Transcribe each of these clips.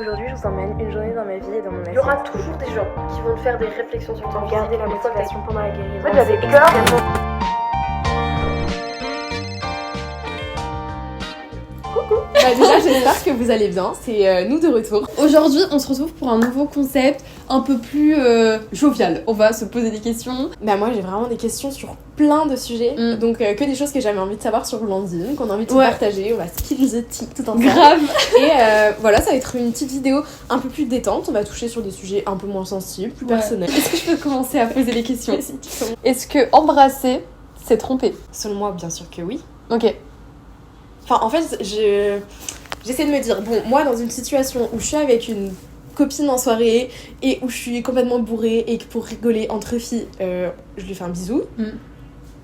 Aujourd'hui, je vous emmène une journée dans ma vie et dans mon assiette. Il y aura toujours des gens qui vont te faire des réflexions sur ton Garder la physique. motivation pendant la guérison. En fait, j'avais peur. Déjà, j'espère que vous allez bien, c'est nous de retour. Aujourd'hui, on se retrouve pour un nouveau concept un peu plus jovial. On va se poser des questions. Bah moi, j'ai vraiment des questions sur plein de sujets, donc que des choses que j'avais envie de savoir sur Blandine, qu'on a envie de partager. On va spill the tea tout ensemble. Grave. Et voilà, ça va être une petite vidéo un peu plus détente. On va toucher sur des sujets un peu moins sensibles, plus personnels. Est-ce que je peux commencer à poser les questions? Est-ce que embrasser, c'est tromper? Selon moi, bien sûr que oui. Ok. Enfin, en fait, j'essaie de me dire, bon, moi, dans une situation où je suis avec une copine en soirée et où je suis complètement bourrée et que pour rigoler entre filles, je lui fais un bisou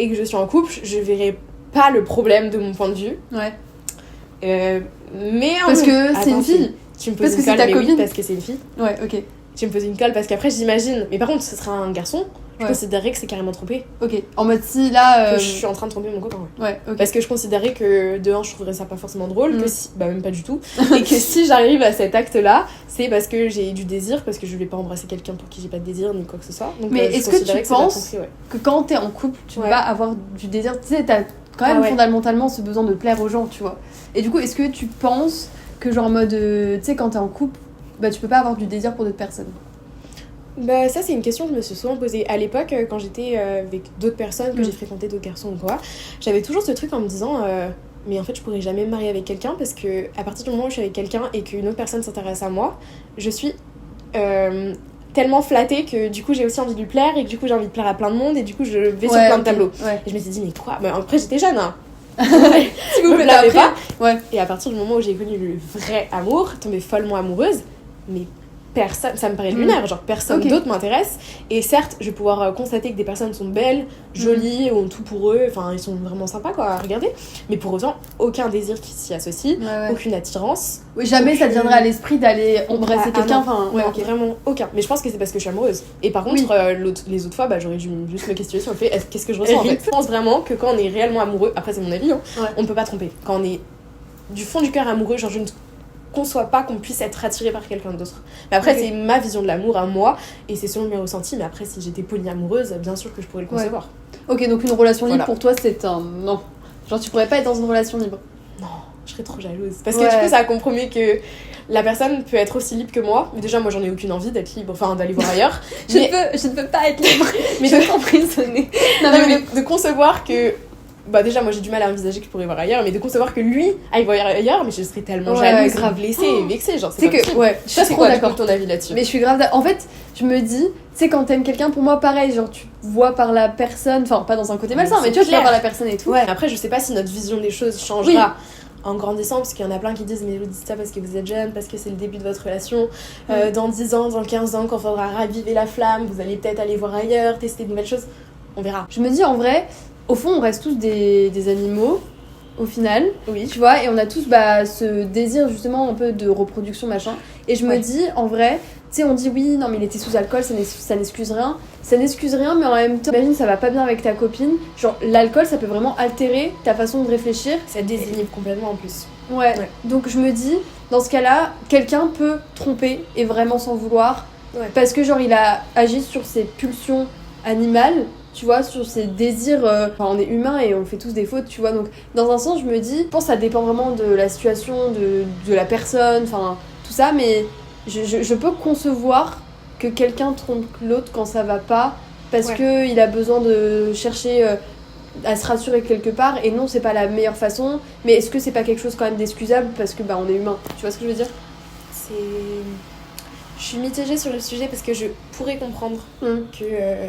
et que je suis en couple, je verrai pas le problème de mon point de vue. Ouais. Mais parce que c'est une fille. Tu me poses parce une que colle, c'est ta mais copine. oui, parce que c'est une fille. Ouais, ok. Tu me poses une colle parce qu'après, j'imagine. Mais par contre, ce sera un garçon. Je considérerais que c'est carrément trompé. Ok. En mode si là. Que je suis en train de tromper mon copain. Ouais, ok. Parce que je considérais que de un, je trouverais ça pas forcément drôle, que si, bah même pas du tout. Et que si j'arrive à cet acte-là, c'est parce que j'ai du désir, parce que je vais pas embrasser quelqu'un pour qui j'ai pas de désir ni quoi que ce soit. Donc, mais est-ce que tu penses trompé, que quand t'es en couple, tu vas avoir du désir? Tu sais, t'as quand même fondamentalement ce besoin de plaire aux gens, tu vois. Et du coup, est-ce que tu penses que genre en mode, tu sais, quand t'es en couple, bah tu peux pas avoir du désir pour d'autres personnes? Bah ça c'est une question que je me suis souvent posée à l'époque quand j'étais avec d'autres personnes, que j'ai fréquenté d'autres garçons ou quoi. J'avais toujours ce truc en me disant mais en fait je pourrais jamais me marier avec quelqu'un parce que à partir du moment où je suis avec quelqu'un et qu'une autre personne s'intéresse à moi, je suis tellement flattée que du coup j'ai aussi envie de lui plaire et que du coup j'ai envie de plaire à plein de monde et du coup je vais sur plein de tableaux. Et je me suis dit mais quoi, bah, après j'étais jeune hein. Si vous me l'avez pas. Et à partir du moment où j'ai connu le vrai amour, tombée follement amoureuse, mais personne, ça me paraît lunaire, genre personne d'autre m'intéresse. Et certes, je vais pouvoir constater que des personnes sont belles, jolies, ont tout pour eux, enfin ils sont vraiment sympas quoi à regarder. Mais pour autant, aucun désir qui s'y associe, aucune attirance. Oui, jamais ça te viendrait à l'esprit d'aller embrasser quelqu'un, enfin vraiment aucun. Mais je pense que c'est parce que je suis amoureuse. Et par contre, les autres fois, bah, j'aurais dû juste me questionner sur le fait qu'est-ce que je ressens en fait. Je pense vraiment que quand on est réellement amoureux, après c'est mon avis, hein, on ne peut pas tromper. Quand on est du fond du cœur amoureux, genre je ne conçois pas qu'on puisse être attiré par quelqu'un d'autre. Mais après c'est ma vision de l'amour à moi et c'est selon mes ressentis, mais après si j'étais polyamoureuse, bien sûr que je pourrais le concevoir. Ok, donc une relation libre pour toi c'est un non. Genre tu pourrais pas être dans une relation libre? Non, je serais trop jalouse. Parce que du coup ça compromet que la personne peut être aussi libre que moi. Mais déjà moi j'en ai aucune envie d'être libre, enfin d'aller voir ailleurs. je ne peux pas être libre. Mais de t'emprisonner. Non mais de concevoir que bah déjà moi j'ai du mal à envisager que je pourrais voir ailleurs, mais de concevoir que lui aille voir ailleurs, mais je serais tellement jalouse, grave blessée et vexée, genre c'est que je suis trop d'accord. Ton avis là-dessus? Mais je suis grave en fait je me dis, tu sais quand t'aimes quelqu'un, pour moi pareil, genre tu vois par la personne, enfin pas dans un côté malsain, mais tu vois par la personne et tout. Après je sais pas si notre vision des choses changera en grandissant, parce qu'il y en a plein qui disent mais vous dites ça parce que vous êtes jeune, parce que c'est le début de votre relation, dans 10 ans, dans 15 ans, quand il faudra raviver la flamme, vous allez peut-être aller voir ailleurs, tester de nouvelles choses, on verra. Je me dis en vrai, au fond, on reste tous des animaux, au final, tu vois, et on a tous ce désir justement un peu de reproduction, machin. Et je me dis, en vrai, tu sais, on dit oui, non mais il était sous alcool, ça n'excuse rien. Ça n'excuse rien, mais en même temps, imagine, ça va pas bien avec ta copine. Genre, l'alcool, ça peut vraiment altérer ta façon de réfléchir. Ça désinhibe complètement en plus. Ouais, donc je me dis, dans ce cas-là, quelqu'un peut tromper et vraiment s'en vouloir. Parce que genre, il a agi sur ses pulsions animales. Tu vois, sur ses désirs, on est humain et on fait tous des fautes, tu vois, donc dans un sens je me dis, je pense que ça dépend vraiment de la situation, de la personne, enfin tout ça, mais je peux concevoir que quelqu'un trompe l'autre quand ça va pas, parce que il a besoin de chercher à se rassurer quelque part, et non c'est pas la meilleure façon, mais est-ce que c'est pas quelque chose quand même d'excusable, parce que on est humain, tu vois ce que je veux dire? Je suis mitigée sur le sujet parce que je pourrais comprendre que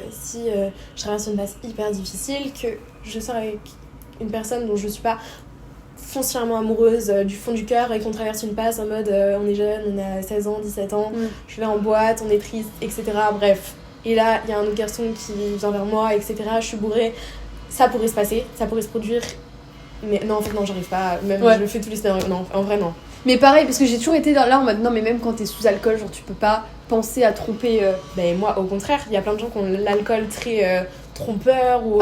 si je traverse une phase hyper difficile, que je sors avec une personne dont je suis pas foncièrement amoureuse du fond du cœur et qu'on traverse une passe en mode on est jeune, on a 16 ans, 17 ans, je vais en boîte, on est triste, etc. Bref. Et là, il y a un autre garçon qui vient vers moi, etc. Je suis bourrée. Ça pourrait se passer, ça pourrait se produire. Mais non, en fait, non, j'arrive pas. Même je le fais tous les scénarios. Non, en vrai, non. Mais pareil, parce que j'ai toujours été là en mode non, mais même quand t'es sous alcool, genre tu peux pas penser à tromper. Ben moi, au contraire, il y a plein de gens qui ont l'alcool très trompeur ou.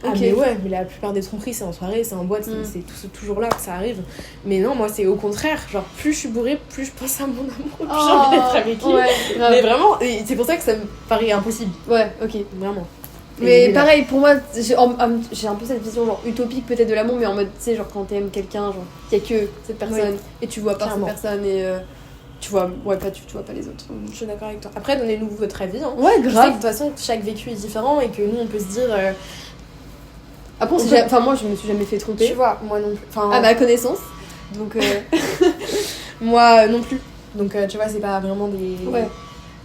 Ah Ok. mais ouais, mais la plupart des tromperies c'est en soirée, c'est en boîte, c'est toujours là que ça arrive. Mais non, moi c'est au contraire, genre plus je suis bourrée, plus je pense à mon amour, plus j'ai envie d'être avec lui. Ouais, grave. Mais vraiment, et c'est pour ça que ça me paraît impossible, Ouais, ok. vraiment. Mais Et là, pareil, pour moi, j'ai un peu cette vision genre utopique peut-être de l'amour, mais en mode, tu sais, genre quand t'aimes quelqu'un, genre, il y a que cette personne, Oui. et tu vois pas cette Clairement. personne, et tu vois pas les autres. Je suis d'accord avec toi. Après, donnez-nous votre avis. Hein. Ouais, Je sais que de grave. toute façon, chaque vécu est différent et que nous, on peut se dire. Après, moi, je me suis jamais fait tromper. Tu vois, moi non plus. Enfin, À ma connaissance. Donc, moi non plus. Donc, tu vois, c'est pas vraiment ouais.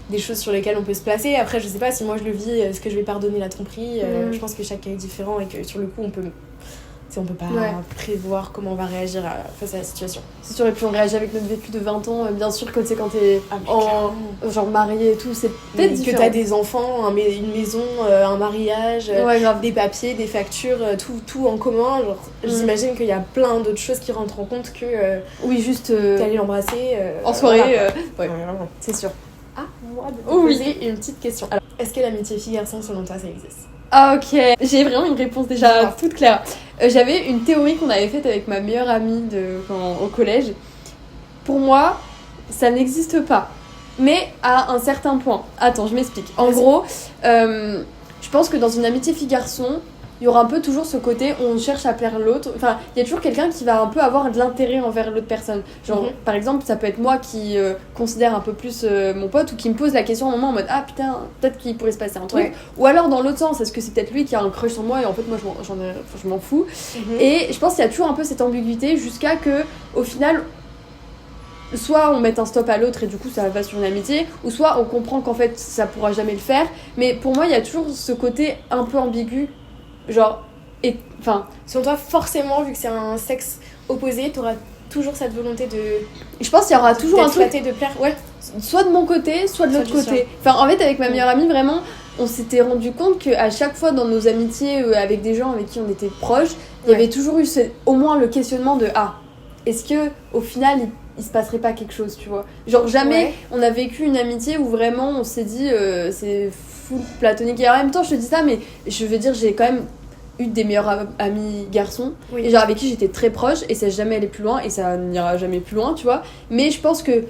des choses sur lesquelles on peut se placer. Après, je sais pas si moi je le vis, est-ce que je vais pardonner la tromperie. Je pense que chaque cas est différent et que sur le coup, on peut pas prévoir comment on va réagir face à la situation. C'est sûr, et puis on réagit avec notre vécu de 20 ans, bien sûr, quand t'es genre marié et tout, c'est peut-être différent. Que t'as des enfants, une maison, un mariage, ouais, grave. des papiers, des factures, tout en commun. Genre, j'imagine qu'il y a plein d'autres choses qui rentrent en compte que oui, juste t'aller l'embrasser en soirée. Ouais, vraiment. C'est sûr. Ah, moi, de te Oui. poser une petite question. Alors, est-ce que l'amitié fille-garçon, selon toi, ça existe? Ah, ok. J'ai vraiment une réponse déjà Dis-moi. toute claire. J'avais une théorie qu'on avait faite avec ma meilleure amie au collège. Pour moi, ça n'existe pas. Mais à un certain point. Attends, je m'explique. En Vas-y. gros, je pense que dans une amitié fille-garçon, il y aura un peu toujours ce côté où on cherche à plaire l'autre. Enfin, il y a toujours quelqu'un qui va un peu avoir de l'intérêt envers l'autre personne. Genre, par exemple, ça peut être moi qui considère un peu plus mon pote ou qui me pose la question à un moment en mode ah putain, peut-être qu'il pourrait se passer un truc. Ouais. Ou alors dans l'autre sens, est-ce que c'est peut-être lui qui a un crush sur moi et en fait moi je m'en fous. Et je pense qu'il y a toujours un peu cette ambiguïté jusqu'à que au final soit on mette un stop à l'autre et du coup ça va sur une amitié, ou soit on comprend qu'en fait ça pourra jamais le faire. Mais pour moi il y a toujours ce côté un peu ambigu, genre enfin selon toi, forcément, vu que c'est un sexe opposé, t'auras toujours cette volonté de je pense qu'il y aura toujours un truc flatté, de plaire. Ouais. soit de mon côté soit de Soit l'autre du côté. Enfin en fait avec ma meilleure amie vraiment on s'était rendu compte qu'à chaque fois dans nos amitiés avec des gens avec qui on était proches, il y avait toujours eu au moins le questionnement de ah, est-ce que au final il se passerait pas quelque chose, tu vois. Genre jamais on a vécu une amitié où vraiment on s'est dit c'est full platonique. Et en même temps je te dis ça, mais je veux dire j'ai quand même eu des meilleurs amis garçons et genre avec qui j'étais très proche et ça jamais allé plus loin et ça n'ira jamais plus loin, tu vois. Mais je pense que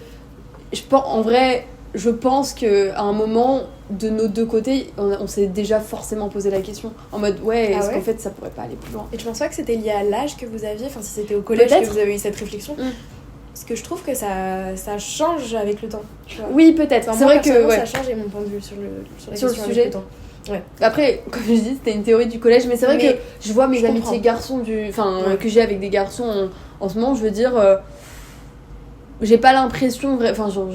en vrai je pense qu'à un moment de nos deux côtés on s'est déjà forcément posé la question en mode est-ce qu'en fait ça pourrait pas aller plus loin. Et tu penses pas que c'était lié à l'âge que vous aviez, enfin si c'était au collège peut-être que vous avez eu cette réflexion? Parce que je trouve que ça change avec le temps, tu vois. Oui, peut-être. Enfin, c'est moi, vrai que ça change et mon point de vue sur la sur le question sujet. avec le temps. Ouais. Après, comme je dis, c'était une théorie du collège, mais c'est vrai que je vois mes amitiés garçons que j'ai avec des garçons en ce moment, je veux dire j'ai pas l'impression enfin genre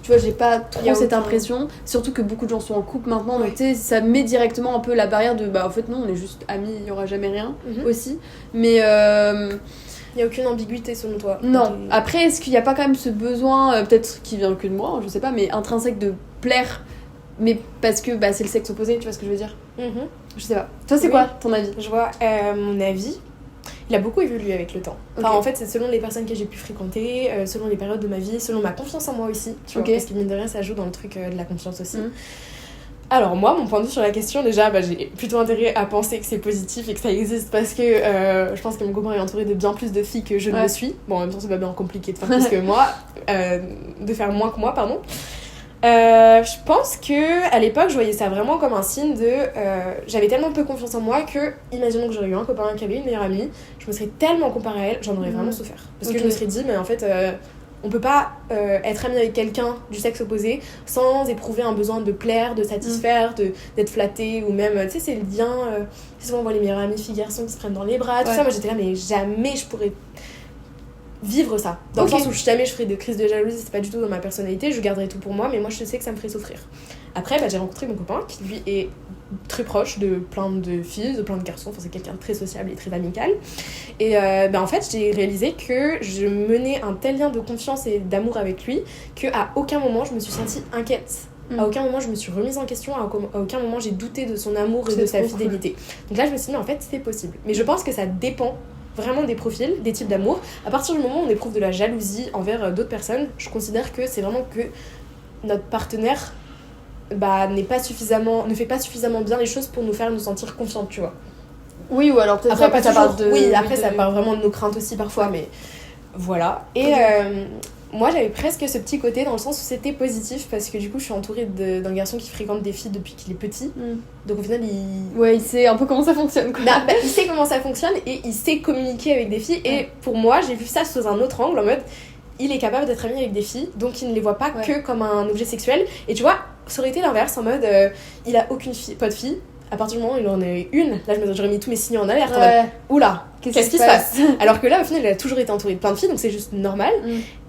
tu vois, j'ai pas trop cette impression, surtout que beaucoup de gens sont en couple maintenant, donc tu sais ça met directement un peu la barrière de en fait non, on est juste amis, il y aura jamais rien aussi. Mais il y a aucune ambiguïté selon toi? Non. Après, est-ce qu'il y a pas quand même ce besoin peut-être qui vient que de moi, je sais pas, mais intrinsèque de plaire, mais parce que c'est le sexe opposé, tu vois ce que je veux dire? Je sais pas. Toi, c'est quoi ton avis? Je vois, mon avis, il a beaucoup évolué avec le temps. Enfin, en fait, c'est selon les personnes que j'ai pu fréquenter, selon les périodes de ma vie, selon ma confiance en moi aussi, tu vois, parce que mine de rien, ça joue dans le truc de la confiance aussi. Alors moi, mon point de vue sur la question, déjà, j'ai plutôt intérêt à penser que c'est positif et que ça existe parce que je pense que mon copain est entouré de bien plus de filles que je ne le suis. Bon, en même temps, c'est pas bien compliqué de faire plus que moi, de faire moins que moi, pardon. Je pense que à l'époque je voyais ça vraiment comme un signe de j'avais tellement peu confiance en moi que, imaginons que j'aurais eu un copain qui avait une meilleure amie, je me serais tellement comparée à elle, j'en aurais vraiment souffert parce que je me serais dit mais en fait on peut pas être ami avec quelqu'un du sexe opposé sans éprouver un besoin de plaire, de satisfaire, d'être flatté, ou même tu sais c'est le lien c'est souvent on voit les meilleures amies filles garçons qui se prennent dans les bras, tout ça. Moi j'étais là mais jamais je pourrais vivre ça, dans le sens où jamais je ferais de crise de jalousie, c'est pas du tout dans ma personnalité, je garderai tout pour moi, mais moi je sais que ça me ferait souffrir. Après j'ai rencontré mon copain qui lui est très proche de plein de filles, de plein de garçons, enfin c'est quelqu'un de très sociable et très amical, et en fait j'ai réalisé que je menais un tel lien de confiance et d'amour avec lui qu'à aucun moment je me suis sentie inquiète. À aucun moment je me suis remise en question, à aucun moment j'ai douté de son amour et de sa fidélité. Donc là je me suis dit mais en fait c'est possible. Mais je pense que ça dépend vraiment des profils, des types d'amour. À partir du moment où on éprouve de la jalousie envers d'autres personnes, je considère que c'est vraiment que notre partenaire ne fait pas suffisamment bien les choses pour nous faire nous sentir confiantes, tu vois. Oui, ou alors peut-être Après, pas ça toujours. part de... Oui, après, de- ça part vraiment de nos craintes aussi parfois, mais voilà. Et moi, j'avais presque ce petit côté dans le sens où c'était positif parce que du coup, je suis entourée d'un garçon qui fréquente des filles depuis qu'il est petit. Donc au final, Ouais, il sait un peu comment ça fonctionne, quoi. il sait comment ça fonctionne et il sait communiquer avec des filles. Et pour moi, j'ai vu ça sous un autre angle en mode il est capable d'être ami avec des filles, donc il ne les voit pas que comme un objet sexuel. Et tu vois, ça aurait été l'inverse en mode il a aucune pas de fille. À partir du moment où il en a une, là j'aurais mis tous mes signaux en alerte. En mode, oula, qu'est-ce qui se passe? Alors que là, au final, il a toujours été entouré de plein de filles, donc c'est juste normal.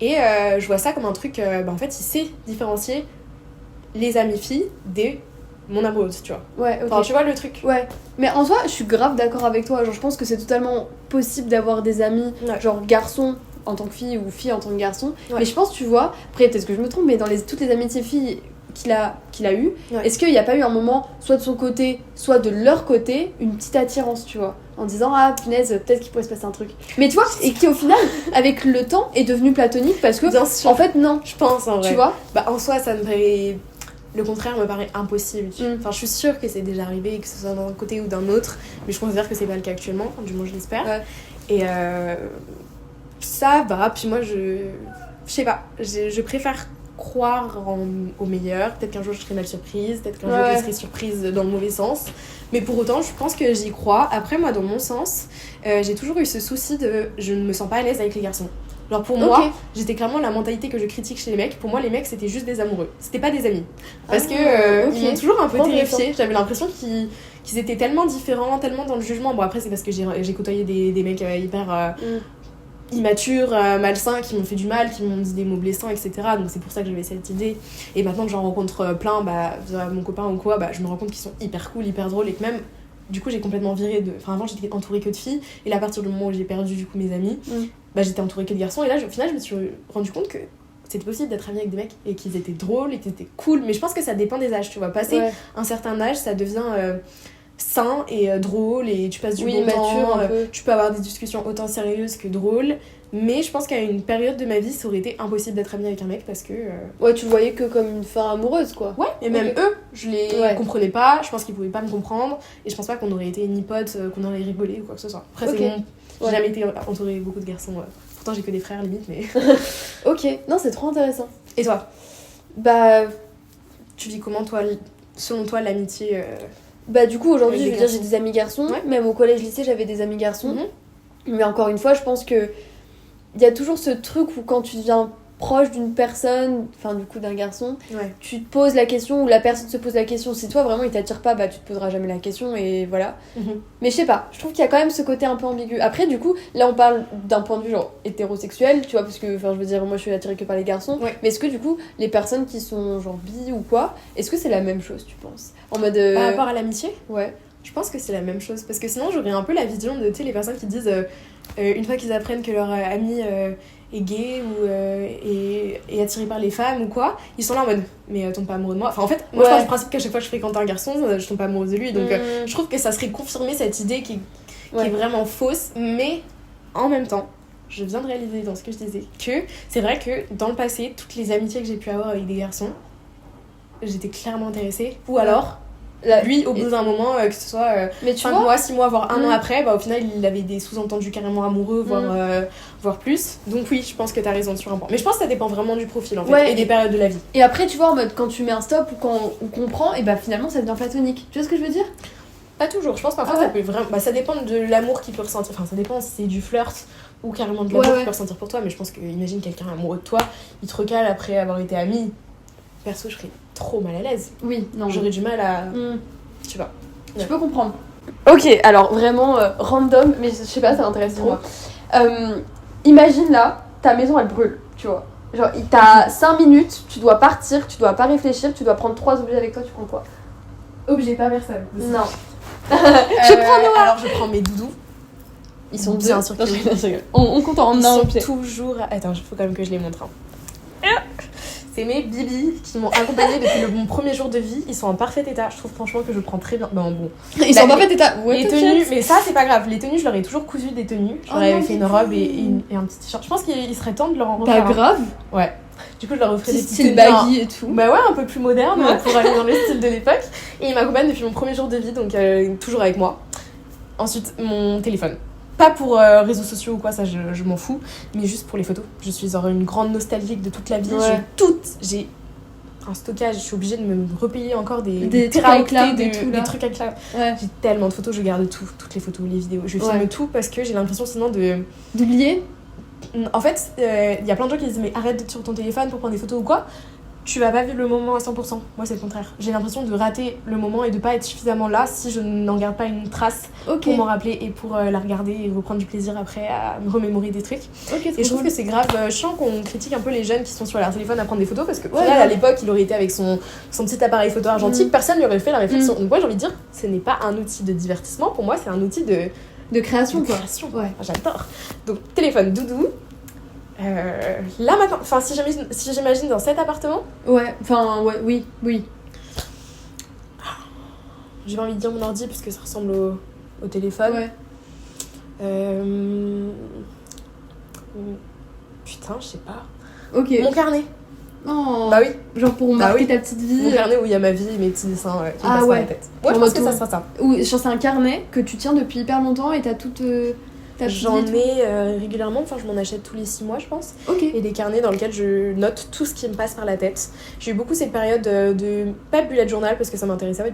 Et je vois ça comme un truc, en fait, il sait différencier les amies filles des mon amoureuse, tu vois. Ouais, ok. Enfin, tu vois le truc. Ouais, mais en soi, je suis grave d'accord avec toi. Genre, je pense que c'est totalement possible d'avoir des amis, genre garçons en tant que fille ou fille en tant que garçon. Mais je pense, tu vois, après peut-être que je me trompe, mais dans toutes les amitiés filles qu'il a eu, est-ce qu'il n'y a pas eu un moment, soit de son côté, soit de leur côté, une petite attirance, tu vois, en disant ah punaise, peut-être qu'il pourrait se passer un truc. Mais tu vois, et qui au final, avec le temps, est devenu platonique parce que, bien sûr, en fait, non. Je pense en vrai. Tu vois, en soi, ça me paraît. Le contraire me paraît impossible. Enfin, je suis sûre que c'est déjà arrivé, que ce soit d'un côté ou d'un autre, mais je considère que c'est pas le cas actuellement, du moins je l'espère. Et ça va, puis moi je sais pas, je préfère croire au meilleur. Peut-être qu'un jour je serai mal surprise, peut-être qu'un jour je serai surprise dans le mauvais sens, mais pour autant je pense que j'y crois. Après moi, dans mon sens, j'ai toujours eu ce souci de je ne me sens pas à l'aise avec les garçons. Genre pour moi, j'étais clairement la mentalité que je critique chez les mecs. Pour moi, les mecs c'était juste des amoureux, c'était pas des amis. Parce que ils m'ont toujours un peu terrifiée. J'avais l'impression qu'ils étaient tellement différents, tellement dans le jugement. Bon, après, c'est parce que j'ai côtoyé des mecs hyper immatures, malsains, qui m'ont fait du mal, qui m'ont dit des mots blessants, etc. Donc c'est pour ça que j'avais cette idée. Et maintenant que j'en rencontre plein, via mon copain ou quoi, je me rends compte qu'ils sont hyper cool, hyper drôles, et que même du coup j'ai complètement viré de. Enfin, avant j'étais entourée que de filles, et là à partir du moment où j'ai perdu du coup mes amis, j'étais entourée que de garçons, et là au final je me suis rendu compte que c'était possible d'être amie avec des mecs et qu'ils étaient drôles et qu'ils étaient cool. Mais je pense que ça dépend des âges, tu vois. Passer un certain âge, ça devient sain et drôle, et tu passes du bon temps, tu peux avoir des discussions autant sérieuses que drôles. Mais je pense qu'à une période de ma vie, ça aurait été impossible d'être amie avec un mec parce que... Ouais, tu le voyais que comme une fin amoureuse, quoi. Ouais, et même eux, je les comprenais pas, je pense qu'ils pouvaient pas me comprendre, et je pense pas qu'on aurait été ni potes, qu'on aurait rigolé ou quoi que ce soit. Après, c'est bon, j'ai jamais été entourée de beaucoup de garçons. Pourtant, j'ai que des frères, limite, mais... Ok, non, c'est trop intéressant. Et toi? Tu vis comment, toi, selon toi, l'amitié du coup, aujourd'hui, je veux dire, j'ai des amis garçons. Même au collège-lycée, j'avais des amis garçons. Mais encore une fois, je pense que il y a toujours ce truc où quand tu deviens proche d'une personne, enfin du coup d'un garçon, tu te poses la question, ou la personne se pose la question. Si toi vraiment il t'attire pas, tu te poseras jamais la question, et voilà. Mais je sais pas, je trouve qu'il y a quand même ce côté un peu ambigu. Après du coup, là on parle d'un point de vue genre hétérosexuel, tu vois, parce que enfin je veux dire, moi je suis attirée que par les garçons. Mais est-ce que du coup les personnes qui sont genre bi ou quoi, est-ce que c'est la même chose, tu penses, en mode par rapport à l'amitié? Ouais. Je pense que c'est la même chose, parce que sinon j'aurais un peu la vision de, tu sais, les personnes qui disent une fois qu'ils apprennent que leur ami est gay ou est attiré par les femmes ou quoi, ils sont là en mode mais tombe pas amoureux de moi. Enfin en fait, moi je pars du principe qu'à chaque fois que je fréquente un garçon, je tombe pas amoureuse de lui, donc je trouve que ça serait confirmer cette idée qui est vraiment fausse. Mais en même temps, je viens de réaliser dans ce que je disais que c'est vrai que dans le passé, toutes les amitiés que j'ai pu avoir avec des garçons, j'étais clairement intéressée, ou alors lui au bout d'un moment, que ce soit 5 mois, 6 mois, voire un an après, au final il avait des sous-entendus carrément amoureux, voire plus. Donc oui, je pense que t'as raison sur un point, mais je pense que ça dépend vraiment du profil en fait, et des périodes de la vie. Et après tu vois, en mode quand tu mets un stop ou qu'on prend, et finalement ça devient platonique, tu vois ce que je veux dire? Pas toujours, je pense parfois ça peut vraiment... ça dépend de l'amour qu'il peut ressentir, enfin ça dépend si c'est du flirt ou carrément de l'amour qu'il peut ressentir pour toi. Mais je pense que, imagine quelqu'un amoureux de toi, il te recale après avoir été ami. Perso, je serais trop mal à l'aise. Oui, non. J'aurais du mal à... Tu vois. Je peux comprendre. Ok, alors vraiment random, mais je sais pas, ça m'intéresse trop. Imagine là, ta maison elle brûle, tu vois. Genre, t'as 5 minutes, tu dois partir, tu dois pas réfléchir, tu dois prendre 3 objets avec toi, tu prends quoi? Objet, pas personne. Non. Je prends Noah. Alors je prends mes doudous. Ils sont bien sûr. On compte en un objet. Ils sont toujours... Attends, il faut quand même que je les montre. C'est mes bibis qui m'ont accompagnée depuis mon premier jour de vie. Ils sont en parfait état. Je trouve franchement que je prends très bien. Bon. Ils sont en parfait état. Ouais, les tenues, mais ça c'est pas grave. Les tenues, je leur ai toujours cousu des tenues. Je leur avais fait une robe et un petit t-shirt. Je pense qu'il serait temps de leur en refaire. Pas grave. Ouais. Du coup, je leur offrais des styles baggy et tout. Bah ouais, un peu plus moderne pour aller dans le style de l'époque. Et ils m'accompagnent depuis mon premier jour de vie, donc toujours avec moi. Ensuite, mon téléphone. Pas pour réseaux sociaux ou quoi, ça je m'en fous, mais juste pour les photos. Je suis genre une grande nostalgique de toute la vie. Ouais. J'ai un stockage, je suis obligée de me repayer encore des trucs teraoctets iCloud et tout, là. des trucs avec cloud. Ouais. J'ai tellement de photos, je garde tout, toutes les photos, les vidéos. Je filme Ouais. tout parce que j'ai l'impression sinon D'oublier. En fait, il y a plein de gens qui disent mais arrête d'être sur ton téléphone pour prendre des photos ou quoi. Tu vas pas vivre le moment à 100%. Moi, c'est le contraire. J'ai l'impression de rater le moment et de pas être suffisamment là si je n'en garde pas une trace Ok. pour m'en rappeler et pour la regarder et reprendre du plaisir après à me remémorer des trucs. Ok, Et je trouve que c'est grave chiant qu'on critique un peu les jeunes qui sont sur leur téléphone à prendre des photos parce que au Ouais, final, ouais. à l'époque, il aurait été avec son petit appareil photo argentique, personne lui aurait fait la réflexion. Donc moi, j'ai envie de dire, ce n'est pas un outil de divertissement, pour moi, c'est un outil de création, de quoi. création. Ouais. J'adore. Donc téléphone, doudou. Là maintenant, enfin si j'imagine dans cet appartement, Ouais, enfin, ouais, oui. j'ai envie de dire mon ordi parce que ça ressemble au téléphone. Ouais. Putain, je sais pas. Ok. Mon carnet. Oh. Bah oui. Genre pour Bah marquer oui. ta petite vie. Mon carnet où il y a ma vie et mes petits dessins qui me Ah passent ouais. par la tête. Ouais, je En pense que mode ça sera ça. Ou genre c'est un carnet que tu tiens depuis hyper longtemps et t'as toute ta petite J'en vie et ai régulièrement, enfin je m'en achète tous les 6 mois je pense. tout. Ok. Et des carnets dans lesquels je note tout ce qui me passe par la tête. J'ai eu beaucoup cette période de pas bullet journal parce que ça m'intéressait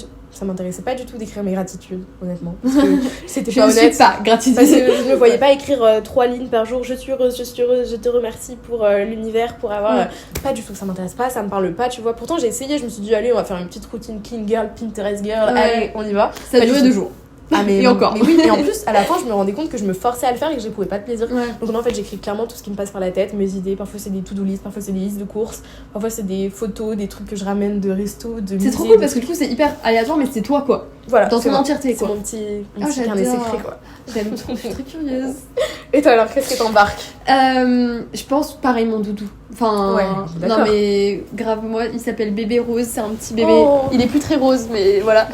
pas du tout d'écrire mes gratitudes, honnêtement. Parce que c'était Je pas ne honnête. suis pas gratitude. Parce que je ne voyais pas écrire 3 lignes par jour, je suis heureuse, je te remercie pour l'univers, pour avoir... Ouais. Pas du tout, ça m'intéresse pas, ça me parle pas, tu vois. Pourtant j'ai essayé, je me suis dit, allez, on va faire une petite routine clean girl, Pinterest girl, Ouais. allez, on y va. Ça a Pas du duré tout. 2 jours. Ah mais, Et encore. Mais oui, et en plus, à la fin, je me rendais compte que je me forçais à le faire et que j'éprouvais pas de plaisir. Ouais. Donc moi, en fait, j'écris clairement tout ce qui me passe par la tête, mes idées, parfois c'est des to-do list, parfois c'est des listes de courses, parfois c'est des photos, des trucs que je ramène de resto, de C'est musée, trop cool de parce que du coup c'est hyper aléatoire mais c'est toi quoi. voilà, Dans c'est ton moi. entièreté C'est quoi. mon petit Ah, carnet j'adore. secret quoi. J'aime trop, je suis très curieuse. Et toi alors, qu'est-ce que t'embarques? Je pense pareil mon doudou. Enfin, Ouais, d'accord. non mais grave moi il s'appelle bébé rose, c'est un petit bébé. Oh. Il est plus très rose mais voilà.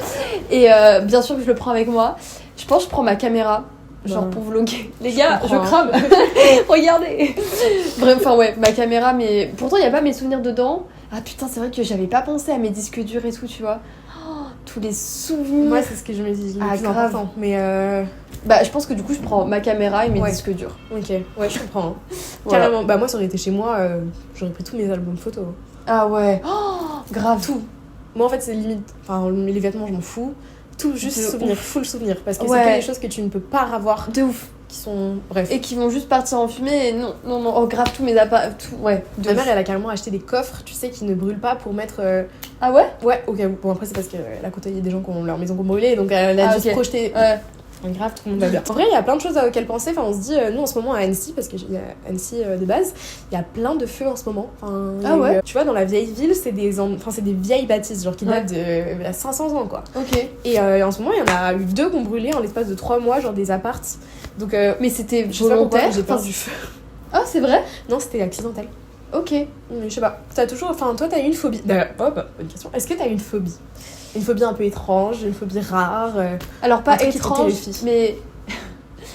Et bien sûr que je le prends avec moi. Je pense que je prends ma caméra. Genre Ouais. pour vlogger. Les gars, je comprends. crame. Regardez. Bref, enfin ouais, ma caméra, mais pourtant il y a pas mes souvenirs dedans. Ah putain, c'est vrai que j'avais pas pensé à mes disques durs et tout, tu vois. Oh, tous les souvenirs. Moi, c'est ce que je me dis, le Ah, plus grave. important. Mais Bah, je pense que du coup, je prends ma caméra et mes Ouais. disques durs. ok, ouais, je comprends. Hein. Voilà. Carrément. Bah moi, ça aurait été chez moi, j'aurais pris tous mes albums photos. Ah ouais. Oh, grave. Tout. Moi, en fait, c'est limite. Enfin, les vêtements, je m'en fous. Tout juste De souvenir, ouf. full souvenir. Parce que Ouais. c'est que des choses que tu ne peux pas avoir, De ouf. qui sont. Bref. Et qui vont juste partir en fumée et non, non, non. Oh, grave, tous mes appareils. Tout, ouais. De Ma ouf. mère, elle a carrément acheté des coffres, tu sais, qui ne brûlent pas pour mettre. Ah ouais. Ouais, ok. Bon, après, c'est parce qu'elle a côtoyé des gens qui ont leur maison brûlée, donc elle a Ah, juste ok. projeté. Ouais. Grave, tout le monde va bien. En vrai, il y a plein de choses auxquelles penser. Enfin, on se dit, nous en ce moment à Annecy, parce que j'ai Annecy de base, il y a plein de feux en ce moment. Enfin, il y a Ah eu, ouais. tu vois, dans la vieille ville, c'est des vieilles bâtisses, genre qui Ouais. datent de 500 ans, quoi. Ok. Et en ce moment, il y en a eu 2 qui ont brûlé en l'espace de 3 mois, genre des apparts. Donc, Mais c'était je sais pas pourquoi, volontaire. j'ai peur Enfin, du feu. Ah, c'est vrai. Non, c'était accidentel. Ok. Mais je sais pas. T'as toujours. Enfin, toi, t'as eu une phobie. D'ailleurs, hop, bonne question. Est-ce que t'as une phobie? Une phobie un peu étrange, une phobie rare Alors Un pas truc qui te étrange, terrifie. mais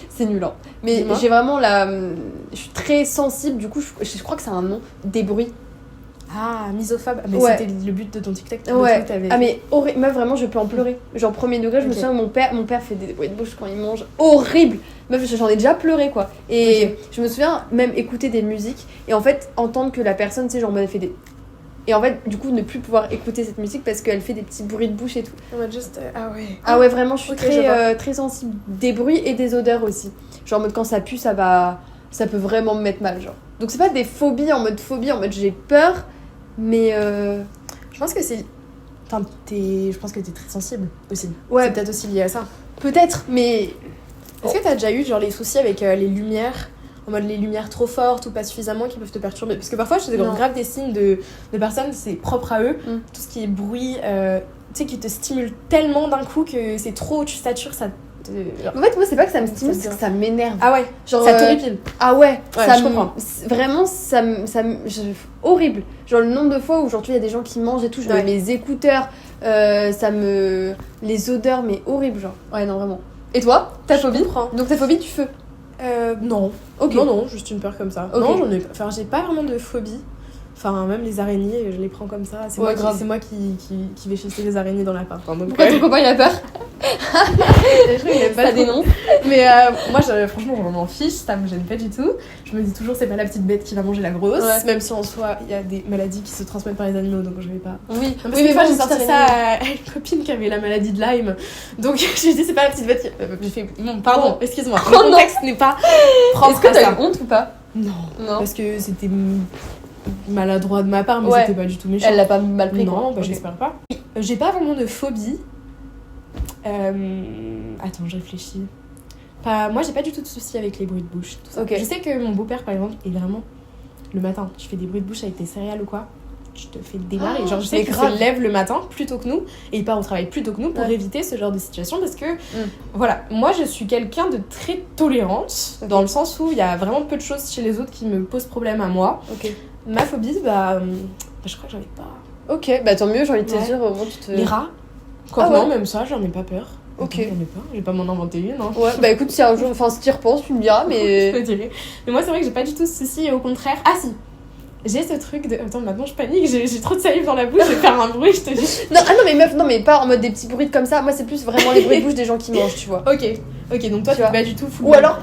c'est nul. Hein. Mais Dis-moi. j'ai vraiment la, je suis très sensible. Du coup, je crois que c'est un nom. Des bruits. Ah, misophobe. Mais Ouais. c'était le but de ton TikTok. Ouais. Le truc, t'avais- Ah mais meuf vraiment je peux en pleurer. Genre premier degré, je me Ok. souviens mon père fait des bruits de bouche quand il mange. Horrible. Meuf j'en ai déjà pleuré quoi. Et je me souviens même écouter des musiques et en fait entendre que la personne tu sais genre elle fait des. Et en fait du coup ne plus pouvoir écouter cette musique parce qu'elle fait des petits bruits de bouche et tout. On va juste. Ah ouais. Ah ouais vraiment je suis Ok, je vois. très sensible des bruits et des odeurs aussi. Genre en mode quand ça pue ça peut vraiment me mettre mal genre. Donc c'est pas des phobies en mode j'ai peur mais Je pense que c'est. Enfin, je pense que t'es très sensible aussi. ouais C'est peut-être aussi lié à ça. peut-être mais Est-ce que t'as déjà eu genre les soucis avec les lumières, en mode les lumières trop fortes ou pas suffisamment qui peuvent te perturber? Parce que parfois je sais Non. grave des signes de personnes, c'est propre à eux. Mm. Tout ce qui est bruit, tu sais, qui te stimule tellement d'un coup que c'est trop, tu satures, ça te. en fait moi c'est pas que ça me stimule Ça te c'est que dit. ça m'énerve. Ah ouais, Genre, ça t'horripile. Ah ouais, Ouais, ça je me- comprends. vraiment horrible. Genre le nombre de fois où genre tu vois, il y a des gens qui mangent et tout, je mets Ouais. mes écouteurs, les odeurs mais horrible genre. Ouais non vraiment. Et toi, ta Je phobie? comprends. Donc ta phobie du feu. Non. Ok. Non, juste une peur comme ça. Ok. Non, enfin, j'ai pas vraiment de phobie. Enfin, même les araignées, je les prends comme ça. C'est Ouais, moi, grave. c'est moi qui vais chasser les araignées dans l'appart. Hein, donc, Pourquoi ton copain il a peur? Je trouve qu'il aime pas Ça trop. dénonce. Mais moi, franchement, je m'en fiche, ça me gêne pas du tout. Je me dis toujours, c'est pas la petite bête qui va manger la grosse. Ouais. Même si en soi, il y a des maladies qui se transmettent par les animaux, donc je vais pas. Oui, Parce que moi, j'ai sorti ça à une copine qui avait la maladie de Lyme. Donc, je lui ai dit, c'est pas la petite bête qui. J'ai fait, non, pardon, excuse-moi. Le contexte n'est pas propre. Est-ce que à t'as ça. eu honte ou pas? Non. Non. Parce que c'était maladroit de ma part, mais Ouais. c'était pas du tout méchant. Elle l'a pas mal pris. Non, quoi. bah, Ok. j'espère pas. J'ai pas vraiment de phobie. Attends, je réfléchis. Moi, j'ai pas du tout de soucis avec les bruits de bouche. Tout ça. Ok. Je sais que mon beau-père, par exemple, est vraiment. Le matin, tu fais des bruits de bouche avec tes céréales ou quoi, tu te fais démarrer. Oh, genre, je sais mais qu'il grave. se lève le matin plus tôt que nous et il part au travail plus tôt que nous pour Ouais. éviter ce genre de situation parce que, voilà, moi je suis quelqu'un de très tolérante Ok. dans le sens où il y a vraiment peu de choses chez les autres qui me posent problème à moi. Ok. Ma phobie, je crois que j'en ai pas. Ok, bah tant mieux, j'ai envie de te Ouais. dire, au moins tu te. Les rats. Quoi Ah que ouais. non, même ça, j'en ai pas peur. Ok. Attends, j'en ai pas. Je vais pas m'en inventer une, hein. Ouais, bah écoute, si un jour, enfin, si tu y repenses, tu me diras, Je mais. te dirais. Mais moi, c'est vrai que j'ai pas du tout ce souci et au contraire. Ah si! J'ai ce truc de. Attends, maintenant je panique, j'ai trop de salive dans la bouche, je vais faire un bruit, je te dis. Non, ah non, mais meuf, non, mais pas en mode des petits bruits comme ça. Moi, c'est plus vraiment les bruits de bouche des gens qui mangent, tu vois. Ok, donc toi, Tu tu vois. pas du tout full. Ou alors,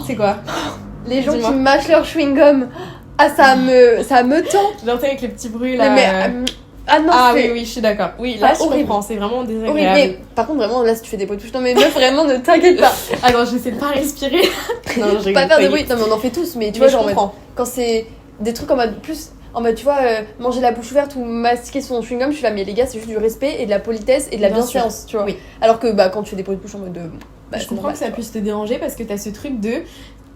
C'est quoi? les gens Dis-moi. qui mâchent leur chewing-gum. Ah, ça me tend. Genre, t'es avec les petits bruits là. Mais, ah non, Ah c'est oui, je suis d'accord. Oui, Ah, là, je horrible. comprends, c'est vraiment désagréable. horrible. Mais par contre, vraiment, là, si tu fais des bruits de bouche, non, mais meuf, vraiment, ne t'inquiète pas. Attends, j'essaie de pas respirer. Non, je rigole, Pas faire de t'inquiète. bruit. Non, mais on en fait tous, mais tu Mais vois, je genre, en mode, comprends. quand c'est des trucs en mode plus. En mode, tu vois, manger la bouche ouverte ou masquer son chewing-gum, je suis là, mais les gars, c'est juste du respect et de la politesse et de la Bien sûr. bienséance, tu vois. Oui. Alors que, bah, quand tu fais des bruits de bouche en mode. Bah, Je c'est comprends normal, que ça tu vois. puisse te déranger parce que t'as ce truc de.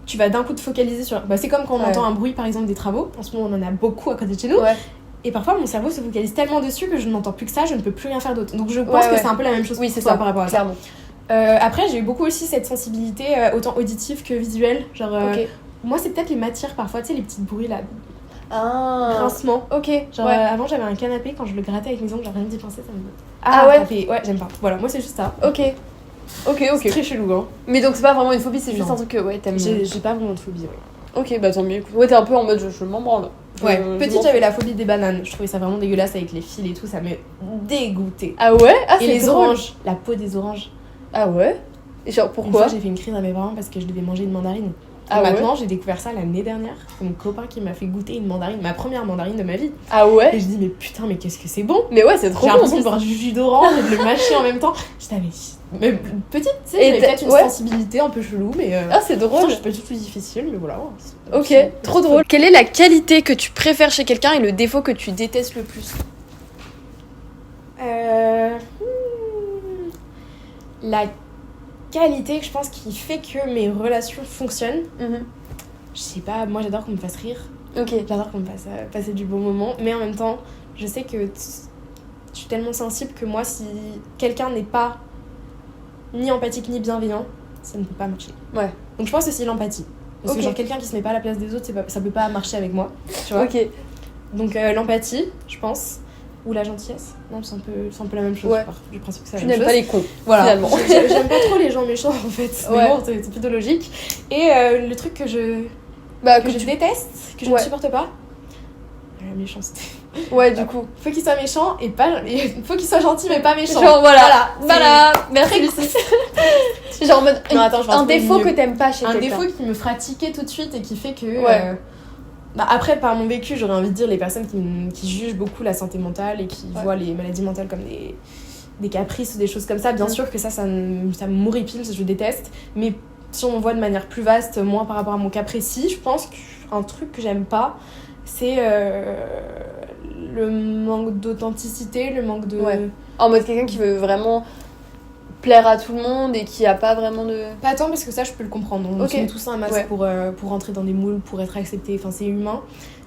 Tu vas d'un coup te focaliser sur. Bah, c'est comme quand on Ouais. entend un bruit, par exemple, des travaux. En ce moment, on en a beaucoup à côté de chez nous. Ouais. Et parfois, mon cerveau se focalise tellement dessus que je n'entends plus que ça, je ne peux plus rien faire d'autre. Donc, je pense Ouais, que ouais. c'est un peu la même chose Oui, pour c'est toi ça, par rapport à ça. clairement. Après, j'ai eu beaucoup aussi cette sensibilité, autant auditive que visuelle. Genre, Ok. moi, c'est peut-être les matières parfois, tu sais, les petits bruits là, Ah. grincement. Ok. Genre, ouais. avant, j'avais un canapé, quand je le grattais avec mes ongles, j'ai rien d'y penser, ça me. Ah ouais. ça fait- Ouais, j'aime pas. Voilà, moi, c'est juste ça. Ok. Ok, C'est ok. très chelou, hein. Mais donc c'est pas vraiment une phobie, c'est juste Non. un truc que ouais, t'aimes. J'ai pas vraiment de phobie, ouais. Ok, bah tant mieux. écoute. Ouais, t'es un peu en mode je m'en branle. Ouais, Je petite, m'en j'avais fous. la phobie des bananes. Je trouvais ça vraiment dégueulasse avec les fils et tout, ça me dégoûtait. Ah ouais. Ah Et c'est les drôle. oranges, la peau des oranges. Ah ouais. Et genre Une pourquoi fois, j'ai fait une crise à mes parents parce que je devais manger une mandarine. Ah Et ouais. maintenant, j'ai découvert ça l'année dernière. C'est mon copain qui m'a fait goûter une mandarine, ma première mandarine de ma vie. Ah Et ouais. je dis, mais putain, mais qu'est-ce que c'est bon! Mais ouais, c'est trop J'ai bon. l'impression de boire du jus d'orange et de le mâcher en même temps. J'étais, mais petite, tu sais, Et j'avais t'as- peut-être une ouais. sensibilité un peu chelou, mais. Ah c'est Pourtant, drôle. je suis pas du tout difficile, mais voilà. Ok, trop drôle. Quelle est la qualité que tu préfères chez quelqu'un et le défaut que tu détestes le plus? La qualité, je pense, qui fait que mes relations fonctionnent. Je sais pas, moi j'adore qu'on me fasse rire. Ok. J'adore qu'on me fasse passer du bon moment. Mais en même temps, je sais que je suis tellement sensible que moi, si quelqu'un n'est pas ni empathique ni bienveillant, ça ne peut pas marcher. Ouais. Donc je pense aussi l'empathie. Parce Ok. que genre quelqu'un qui se met pas à la place des autres, ça peut pas marcher avec moi. Tu vois. Ok. Donc l'empathie, je pense. Ou la gentillesse. Non, c'est un peu la même chose. Ouais. Part du principe que c'est la Tu même n'aimes chose. pas les cons. Voilà. finalement. J'aime pas trop les gens méchants en fait. Ouais. Mais bon, c'est plutôt logique. Et le truc que je Bah que je déteste, que je Ouais. ne supporte pas, la méchanceté. Ouais, du coup. Faut qu'il soit méchant et pas. Faut qu'il soit gentil mais pas méchant. Genre voilà. c'est Voilà. Merci. Lucie. Genre en mode Non, attends, je vais en un trouver défaut mieux. que t'aimes pas chez Un quelqu'un. défaut qui me fera tiquer tout de suite et qui fait que. Ouais. Bah après, par mon vécu, j'aurais envie de dire les personnes qui jugent beaucoup la santé mentale et qui Ouais. voient les maladies mentales comme des caprices ou des choses comme ça. Bien sûr que ça me m'horripile, je déteste. Mais si on voit de manière plus vaste, moi par rapport à mon cas précis, je pense qu'un truc que j'aime pas, c'est le manque d'authenticité, le manque de. Ouais. En mode quelqu'un qui veut vraiment plaire à tout le monde et qui a pas vraiment de. Pas tant parce que ça je peux le comprendre. On Ok. se met tous un masque Ouais. pour rentrer dans des moules, pour être accepté, enfin c'est humain.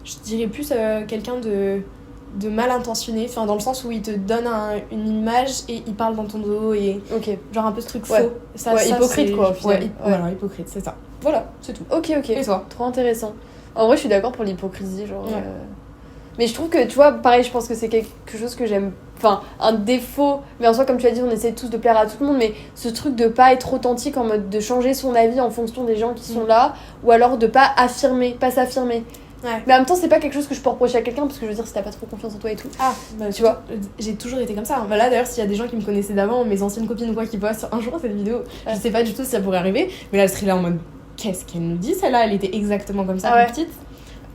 Je dirais plus quelqu'un de mal intentionné, enfin dans le sens où il te donne une image et il parle dans ton dos et Ok. genre un peu ce truc Ouais. faux. Ça, Ouais, hypocrite, c'est- quoi, au final. Ouais, Ouais. Voilà, hypocrite, c'est ça. Voilà, c'est tout. Ok, ok. Et toi? Trop intéressant. En vrai, je suis d'accord pour l'hypocrisie, genre. Ouais. Mais je trouve que, tu vois, pareil, je pense que c'est quelque chose que j'aime. Enfin, un défaut. Mais en soi, comme tu as dit, on essaie tous de plaire à tout le monde. Mais ce truc de pas être authentique en mode de changer son avis en fonction des gens qui sont là. Ou alors de pas affirmer, pas s'affirmer. Ouais. Mais en même temps, c'est pas quelque chose que je peux reprocher à quelqu'un parce que je veux dire, si t'as pas trop confiance en toi et tout. Ah, bah, tu vois. J'ai toujours été comme ça. Bah là, d'ailleurs, s'il y a des gens qui me connaissaient d'avant, mes anciennes copines ou quoi, qui voient un jour cette vidéo, je sais pas du tout si ça pourrait arriver, mais là, je serais là en mode qu'est-ce qu'elle nous dit celle-là? Elle était exactement comme ça, petite.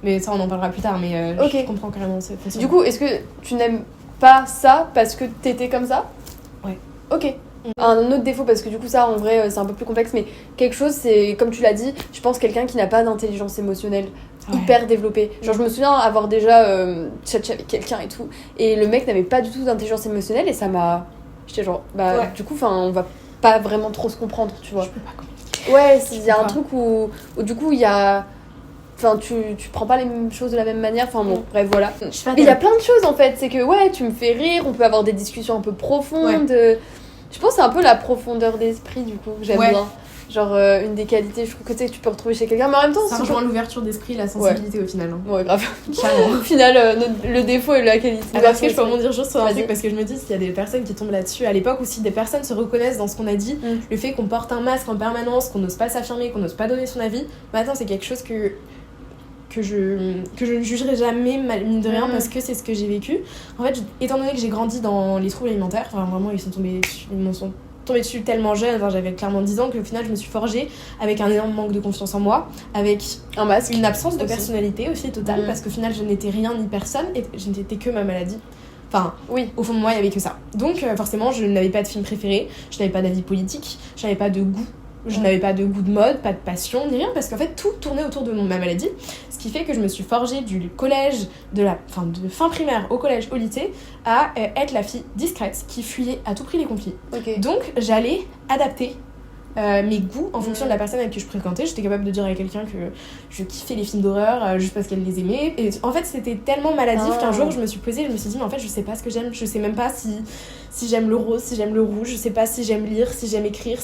Mais ça, on en parlera plus tard, mais je comprends carrément ce fonctionnement. Du coup, est-ce que tu n'aimes pas ça parce que t'étais comme ça? Ouais. Ok. Un autre défaut, parce que du coup ça en vrai c'est un peu plus complexe, mais quelque chose, c'est comme tu l'as dit, je pense quelqu'un qui n'a pas d'intelligence émotionnelle hyper développée. Genre je me souviens avoir déjà tchatché avec quelqu'un et tout, et le mec n'avait pas du tout d'intelligence émotionnelle, et ça m'a... J'étais genre, du coup on va pas vraiment trop se comprendre, tu vois. Je peux pas comprendre. Ouais, il y a un truc où du coup il y a... Enfin, tu prends pas les mêmes choses de la même manière, enfin bon, bref, voilà. Mais il y a plein de choses en fait, c'est que ouais, tu me fais rire, on peut avoir des discussions un peu profondes. Je pense que c'est un peu la profondeur d'esprit du coup que j'aime bien. Genre une des qualités, je trouve que tu peux retrouver chez quelqu'un, mais en même temps ça rejoint l'ouverture d'esprit, la sensibilité au final. Ouais, grave. Au final, le défaut et la qualité. Alors que je peux rebondir juste sur un truc parce que je me dis s'il y a des personnes qui tombent là-dessus à l'époque, ou si des personnes se reconnaissent dans ce qu'on a dit, le fait qu'on porte un masque en permanence, qu'on n'ose pas s'affirmer, qu'on n'ose pas donner son avis, maintenant c'est quelque chose que je ne jugerai jamais, mine de rien, parce que c'est ce que j'ai vécu. En fait, étant donné que j'ai grandi dans les troubles alimentaires, enfin vraiment ils m'en sont tombés dessus tellement jeune, enfin, j'avais clairement 10 ans, qu'au final je me suis forgée avec un énorme manque de confiance en moi, avec un masque, une absence de personnalité aussi totale, parce qu'au final je n'étais rien ni personne, et je n'étais que ma maladie. Enfin, au fond de moi il n'y avait que ça. Donc forcément je n'avais pas de film préféré, je n'avais pas d'avis politique, je n'avais pas de goût. Je n'avais pas de goût de mode, pas de passion, ni rien, parce qu'en fait tout tournait autour de ma maladie. Ce qui fait que je me suis forgée du collège, de fin primaire au collège, au lycée, à être la fille discrète qui fuyait à tout prix les conflits. Donc j'allais adapter mes goûts en fonction de la personne avec qui je fréquentais. J'étais capable de dire à quelqu'un que je kiffais les films d'horreur juste parce qu'elle les aimait. Et en fait c'était tellement maladif qu'un jour je me suis posée, je me suis dit mais en fait je sais pas ce que j'aime, je sais même pas si j'aime le rose, si j'aime le rouge, je sais pas si j'aime lire, si j'aime écrire,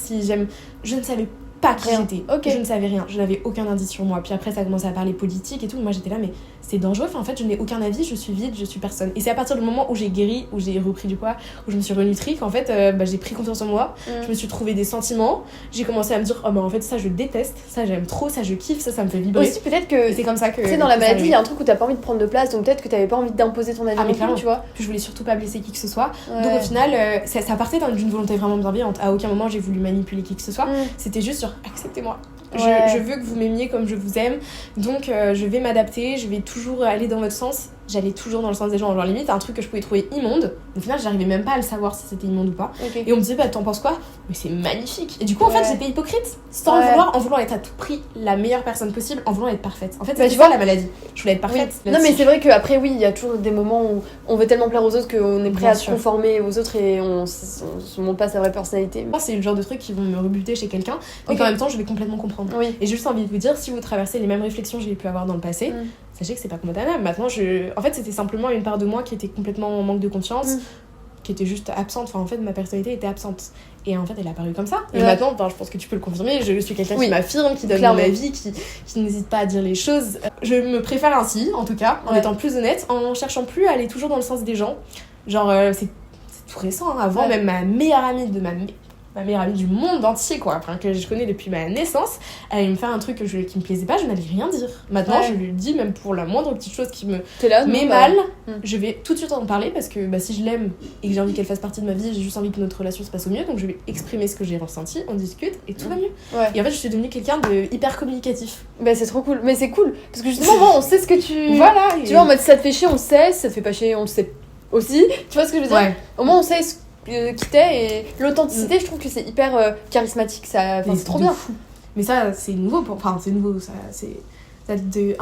je ne savais pas qui j'étais. Je ne savais rien, je n'avais aucun indice sur moi. Puis après ça a commencé à parler politique et tout, moi j'étais là mais c'est dangereux, en fait je n'ai aucun avis, je suis vide, je suis personne. Et c'est à partir du moment où j'ai guéri, où j'ai repris du poids, où je me suis renutrie, qu'en fait j'ai pris confiance en moi, je me suis trouvé des sentiments, j'ai commencé à me dire oh bah en fait ça je déteste, ça j'aime trop, ça je kiffe, ça me fait vibrer. Aussi peut-être que c'est comme ça que... Tu sais dans la maladie il y a un truc où t'as pas envie de prendre de place, donc peut-être que t'avais pas envie d'imposer ton avis non plus, tu vois. Puis je voulais surtout pas blesser qui que ce soit, donc au final ça partait d'une volonté vraiment bienveillante. À aucun moment j'ai voulu manipuler qui que ce soit, c'était juste sur acceptez-moi. Je veux que vous m'aimiez comme je vous aime, donc je vais m'adapter, je vais toujours aller dans votre sens. J'allais toujours dans le sens des gens, genre limite un truc que je pouvais trouver immonde, au final j'arrivais même pas à le savoir si c'était immonde ou pas, et on me disait bah t'en penses quoi, mais c'est magnifique, et du coup en fait j'étais hypocrite sans le vouloir, en voulant être à tout prix la meilleure personne possible, en voulant être parfaite. En fait c'est la maladie, je voulais être parfaite. Non mais c'est vrai qu'après il y a toujours des moments où on veut tellement plaire aux autres qu'on est prêt à se conformer aux autres et on se montre pas sa vraie personnalité. C'est le genre de trucs qui vont me rebuter chez quelqu'un, mais qu'en même temps je vais complètement comprendre. Et j'ai juste envie de vous dire, si vous traversez les mêmes réflexions que j'ai pu avoir dans le passé, sachez que c'est pas condamnable. Maintenant, en fait, c'était simplement une part de moi qui était complètement en manque de confiance, qui était juste absente. Enfin, en fait, ma personnalité était absente. Et en fait, elle est apparue comme ça. Et maintenant, je pense que tu peux le confirmer, je suis quelqu'un qui m'affirme, qui donne mon avis, qui n'hésite pas à dire les choses. Je me préfère ainsi, en tout cas, en étant plus honnête, en cherchant plus à aller toujours dans le sens des gens. Genre, c'est tout récent, hein. Avant, même ma meilleure amie ma meilleure amie du monde entier, quoi, enfin, que je connais depuis ma naissance, elle allait me faire un truc qui me plaisait pas, je n'allais rien dire. Maintenant, je lui dis, même pour la moindre petite chose qui me met mal, je vais tout de suite en parler parce que si je l'aime et que j'ai envie qu'elle fasse partie de ma vie, j'ai juste envie que notre relation se passe au mieux, donc je vais exprimer ce que j'ai ressenti, on discute et tout va mieux. Et en fait, je suis devenue quelqu'un de hyper communicatif. Bah, c'est trop cool, mais c'est cool parce que justement, on sait ce que tu. Voilà. Tu vois, en mode si ça te fait chier, on le sait, si ça te fait pas chier, on le sait aussi. Tu vois ce que je veux dire? Au moins, on sait ce qui t'es, et l'authenticité je trouve que c'est hyper charismatique, ça c'est trop bien. Fou. Mais ça c'est nouveau c'est nouveau, ça c'est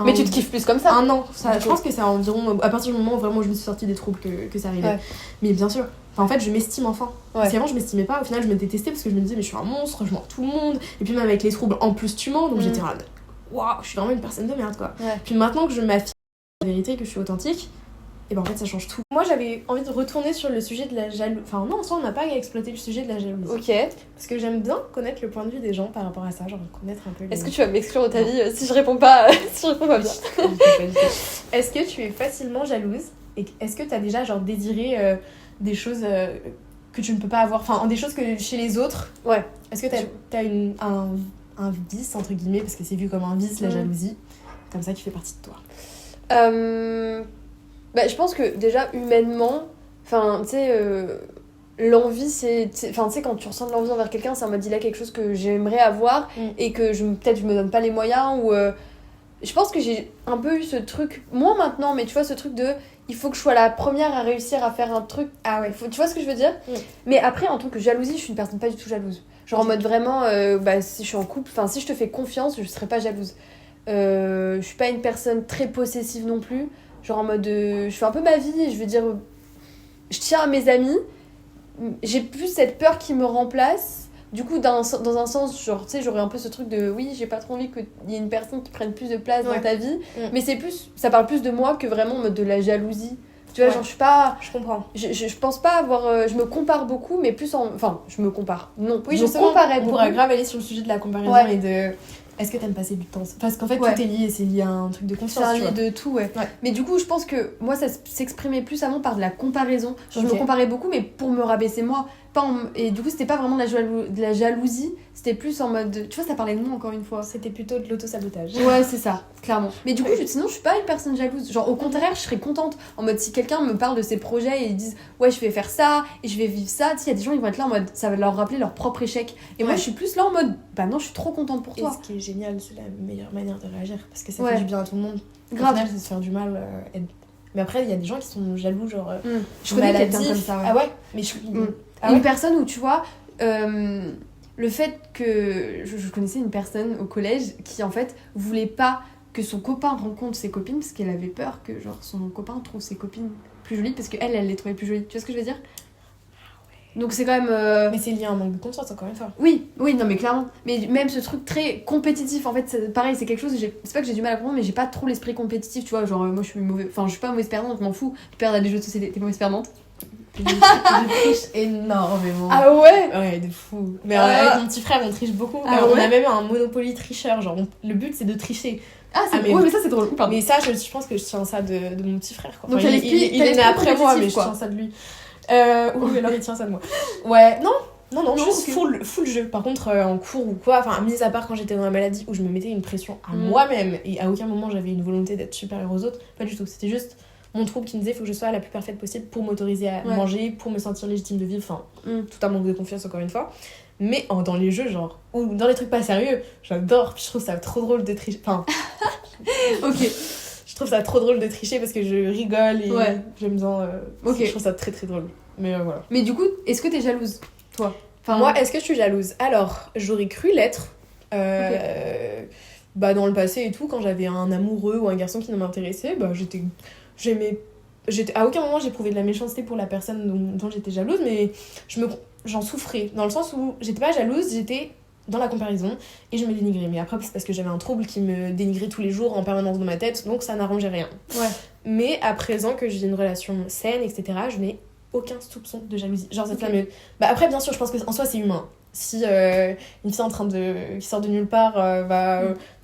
mais tu te kiffes plus comme ça? Un an, je pense que c'est environ à partir du moment où vraiment je me suis sortie des troubles que ça arrivait. Mais bien sûr, en fait je m'estime enfin. Parce qu'avant je m'estimais pas, au final je me détestais parce que je me disais mais je suis un monstre, je mens tout le monde, et puis même avec les troubles en plus tu mens, donc j'étais là waouh, je suis vraiment une personne de merde quoi. Puis maintenant que je m'affirme la vérité, que je suis authentique, et ben en fait ça change tout. Moi j'avais envie de retourner sur le sujet de la jalousie. Enfin non, en soi on n'a pas exploité le sujet de la jalousie. Ok. Parce que j'aime bien connaître le point de vue des gens par rapport à ça, genre connaître un peu les... Est-ce que tu vas m'exclure de ta vie si je réponds pas bien? Est-ce que tu es facilement jalouse? Et est-ce que t'as déjà genre désiré des choses que tu ne peux pas avoir, enfin des choses que chez les autres? Est-ce que t'as un vice entre guillemets, parce que c'est vu comme un vice la jalousie? comme ça qui fait partie de toi? Bah, je pense que déjà humainement, enfin tu sais, l'envie enfin tu sais quand tu ressens de l'envie envers quelqu'un, c'est en mode il a quelque chose que j'aimerais avoir et que peut-être je me donne pas les moyens ou je pense que j'ai un peu eu ce truc, moins maintenant, mais tu vois ce truc de il faut que je sois la première à réussir à faire un truc. Ah ouais, tu vois ce que je veux dire? Mais après en tant que jalousie, je suis une personne pas du tout jalouse. Genre en mode vraiment, bah si je suis en couple, enfin si je te fais confiance, je serais pas jalouse. Je suis pas une personne très possessive non plus. Genre en mode je fais un peu ma vie et je veux dire je tiens à mes amis, j'ai plus cette peur qui me remplace. Du coup dans un sens genre tu sais j'aurais un peu ce truc de oui j'ai pas trop envie qu'il y ait une personne qui prenne plus de place dans ta vie, mais c'est plus ça parle plus de moi que vraiment en mode de la jalousie. Tu vois, genre, je suis pas. Je comprends. Je pense pas avoir. Je me compare beaucoup, mais plus en. Enfin, je me compare. Non, oui, je me comparais beaucoup. On pourrait grave aller sur le sujet de la comparaison et de. Est-ce que t'aimes passer du temps? Parce qu'en fait, tout est lié, c'est lié à un truc de confiance. C'est un lié de tout, ouais. Mais du coup, je pense que moi, ça s'exprimait plus avant par de la comparaison. Genre, je me comparais beaucoup, mais pour me rabaisser moi. Et du coup, c'était pas vraiment de la jalousie, c'était plus en mode. Tu vois, ça parlait de moi encore une fois. C'était plutôt de l'auto-sabotage. Ouais, c'est ça, clairement. Mais du coup, sinon, je suis pas une personne jalouse. Genre, au contraire, je serais contente. En mode, si quelqu'un me parle de ses projets et ils disent, ouais, je vais faire ça et je vais vivre ça, tu sais, il y a des gens, ils vont être là en mode, ça va leur rappeler leur propre échec. Et moi, je suis plus là en mode, bah non, je suis trop contente pour toi. Et ce qui est génial, c'est la meilleure manière de réagir parce que ça fait du bien à tout le monde. Grave. Au final, c'est se faire du mal. Mais après, il y a des gens qui sont jaloux, genre. Je connais quelqu'un comme ça. Ah ouais? Mais une personne où tu vois le fait que je connaissais une personne au collège qui en fait voulait pas que son copain rencontre ses copines parce qu'elle avait peur que genre son copain trouve ses copines plus jolies parce qu'elle les trouvait plus jolies. Tu vois ce que je veux dire? Donc c'est quand même. Mais c'est lié à un manque de confiance encore une fois. Oui, non mais clairement. Mais même ce truc très compétitif, en fait, pareil, c'est quelque chose. C'est pas que j'ai du mal à comprendre, mais j'ai pas trop l'esprit compétitif, tu vois. Genre moi je suis mauvaise, enfin je suis pas mauvaise perdante, je m'en fous. Tu perds à des jeux de société, t'es mauvaise perdante. Je triche énormément. Ah ouais? Ouais, de fou. Mais avec mon petit frère, on triche beaucoup. On a même un Monopoly tricheur. Genre, le but c'est de tricher. Ah, mais ça c'est drôle. Pardon. Mais ça, je pense que je tiens ça de mon petit frère. Quoi. Donc enfin, il est né après moi, mais je tiens ça de lui. Oui, alors il tient ça de moi. Ouais, non, juste full jeu. Par contre, en cours ou quoi, enfin, mis à part quand j'étais dans la maladie où je me mettais une pression à moi-même et à aucun moment j'avais une volonté d'être supérieure aux autres, pas du tout. C'était juste mon trouble qui me disait faut que je sois la plus parfaite possible pour m'autoriser à manger, pour me sentir légitime de vivre, enfin, tout un manque de confiance encore une fois. Mais dans les jeux, genre, ou dans les trucs pas sérieux, j'adore, puis je trouve ça trop drôle de tricher. Enfin, ok. Je trouve ça trop drôle de tricher parce que je rigole et j'aime bien. Je trouve ça très très drôle. Mais voilà. Mais du coup, est-ce que t'es jalouse, toi? Moi, est-ce que je suis jalouse? Alors, j'aurais cru l'être. Bah, dans le passé et tout, quand j'avais un amoureux ou un garçon qui ne m'intéressait, bah, à aucun moment j'éprouvais de la méchanceté pour la personne dont j'étais jalouse, mais j'en souffrais. Dans le sens où j'étais pas jalouse, j'étais dans la comparaison et je me dénigrais. Mais après, c'est parce que j'avais un trouble qui me dénigrait tous les jours en permanence dans ma tête, donc ça n'arrangeait rien. Ouais. Mais à présent que j'ai une relation saine, etc., je n'ai aucun soupçon de jalousie. Genre, cette fameuse. Bah, après, bien sûr, je pense qu'en soi, c'est humain. Si une fille qui sort de nulle part,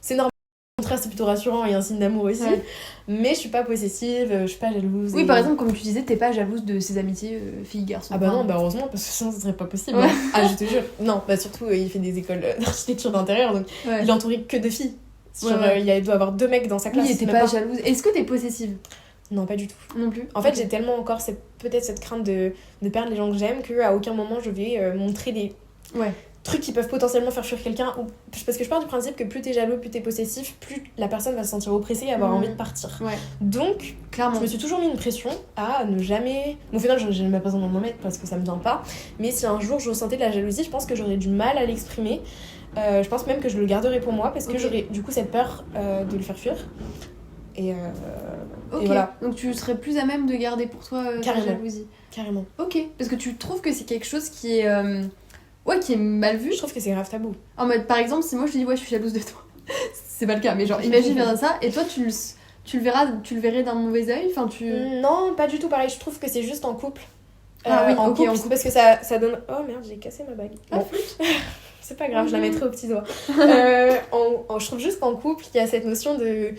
c'est normal. Au contraire, c'est plutôt rassurant et un signe d'amour aussi. Ouais. Mais je suis pas possessive, je suis pas jalouse. Oui, par exemple, comme tu disais, t'es pas jalouse de ses amitiés filles-garçons. Ah bah non, bah heureusement, parce que sinon ce serait pas possible. Ouais. Ah, je te jure. Non, bah surtout, il fait des écoles d'architecture d'intérieur, donc il est entouré que de filles. Genre, il doit avoir 2 mecs dans sa classe. Oui, et t'es pas jalouse. Est-ce que t'es possessive? Non, pas du tout. Non plus. En fait, j'ai tellement encore peut-être cette crainte de perdre les gens que j'aime qu'à aucun moment je vais montrer des trucs qui peuvent potentiellement faire fuir quelqu'un. Parce que je pars du principe que plus t'es jaloux, plus t'es possessif, plus la personne va se sentir oppressée et avoir envie de partir. Ouais. Donc, clairement, je me suis toujours mis une pression à ne jamais. Bon, au final, j'ai même pas besoin d'en mettre parce que ça me vient pas. Mais si un jour je ressentais de la jalousie, je pense que j'aurais du mal à l'exprimer. Je pense même que je le garderais pour moi parce que j'aurais du coup cette peur de le faire fuir. Et voilà. Donc tu serais plus à même de garder pour toi ta jalousie. Carrément. Ok. Parce que tu trouves que c'est quelque chose qui est qui est mal vu. Je trouve que c'est grave tabou. En mode par exemple, si moi je te dis je suis jalouse de toi. C'est pas le cas, mais genre imagine bien ça et toi tu le verrais d'un mauvais œil, enfin Non, pas du tout pareil, je trouve que c'est juste en couple. En couple, parce que ça donne. Oh merde, j'ai cassé ma bague. Bon. C'est pas grave, je la mettrai au petit doigt. Je trouve juste qu'en couple, il y a cette notion de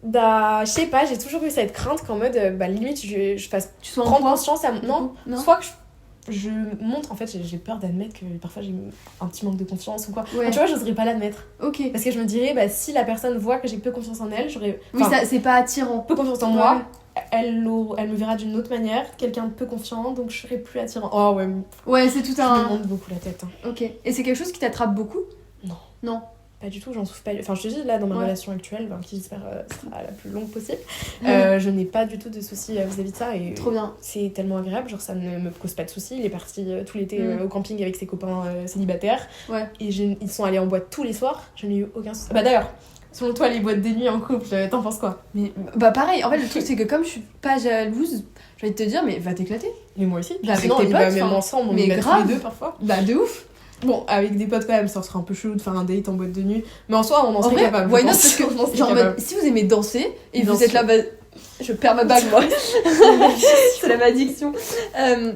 je sais pas, j'ai toujours eu cette crainte qu'en mode limite je fasse prendre conscience à non, soit que je montre, en fait, j'ai peur d'admettre que parfois j'ai un petit manque de confiance ou quoi. Ouais. Enfin, tu vois, j'oserais pas l'admettre. Ok. Parce que je me dirais, bah, si la personne voit que j'ai peu confiance en elle, j'aurais. Oui, ça, c'est pas attirant. Peu confiance en moi, elle me verra d'une autre manière, quelqu'un de peu confiant, donc je serai plus attirant. Oh ouais, Ouais, c'est tout je me un. monte beaucoup la tête. Hein. Ok. Et c'est quelque chose qui t'attrape beaucoup? Non. Non. Pas du tout, j'en souffre pas. Enfin, je te dis, là, dans ma Ouais. relation actuelle, ben, qui j'espère sera la plus longue possible, Ouais. je n'ai pas du tout de soucis vis-à-vis de ça. Et Trop bien. c'est tellement agréable, genre ça ne me cause pas de soucis. Il est parti tout l'été Mm. au camping avec ses copains célibataires. Ouais. Et ils sont allés en boîte tous les soirs, je n'ai eu aucun souci. Bah d'ailleurs, selon toi, les boîtes de nuit en couple, t'en penses quoi? Mais bah pareil, en fait le truc c'est que comme je suis pas jalouse, j'ai envie de te dire mais va t'éclater. Mais moi aussi. Bah, avec Sinon, tes on y va potes, même enfin, ensemble, on mais y va tous grave. les deux parfois. Bah de ouf. Bon, avec des potes quand même, ça serait un peu chelou de faire un date en boîte de nuit. Mais en soi, on en En serait vrai, capable. why je not, pense. parce que On en serait genre en capable. mode, si vous aimez danser et Bien vous êtes sûr. là bah je perds ma bague moi. C'est la malédiction.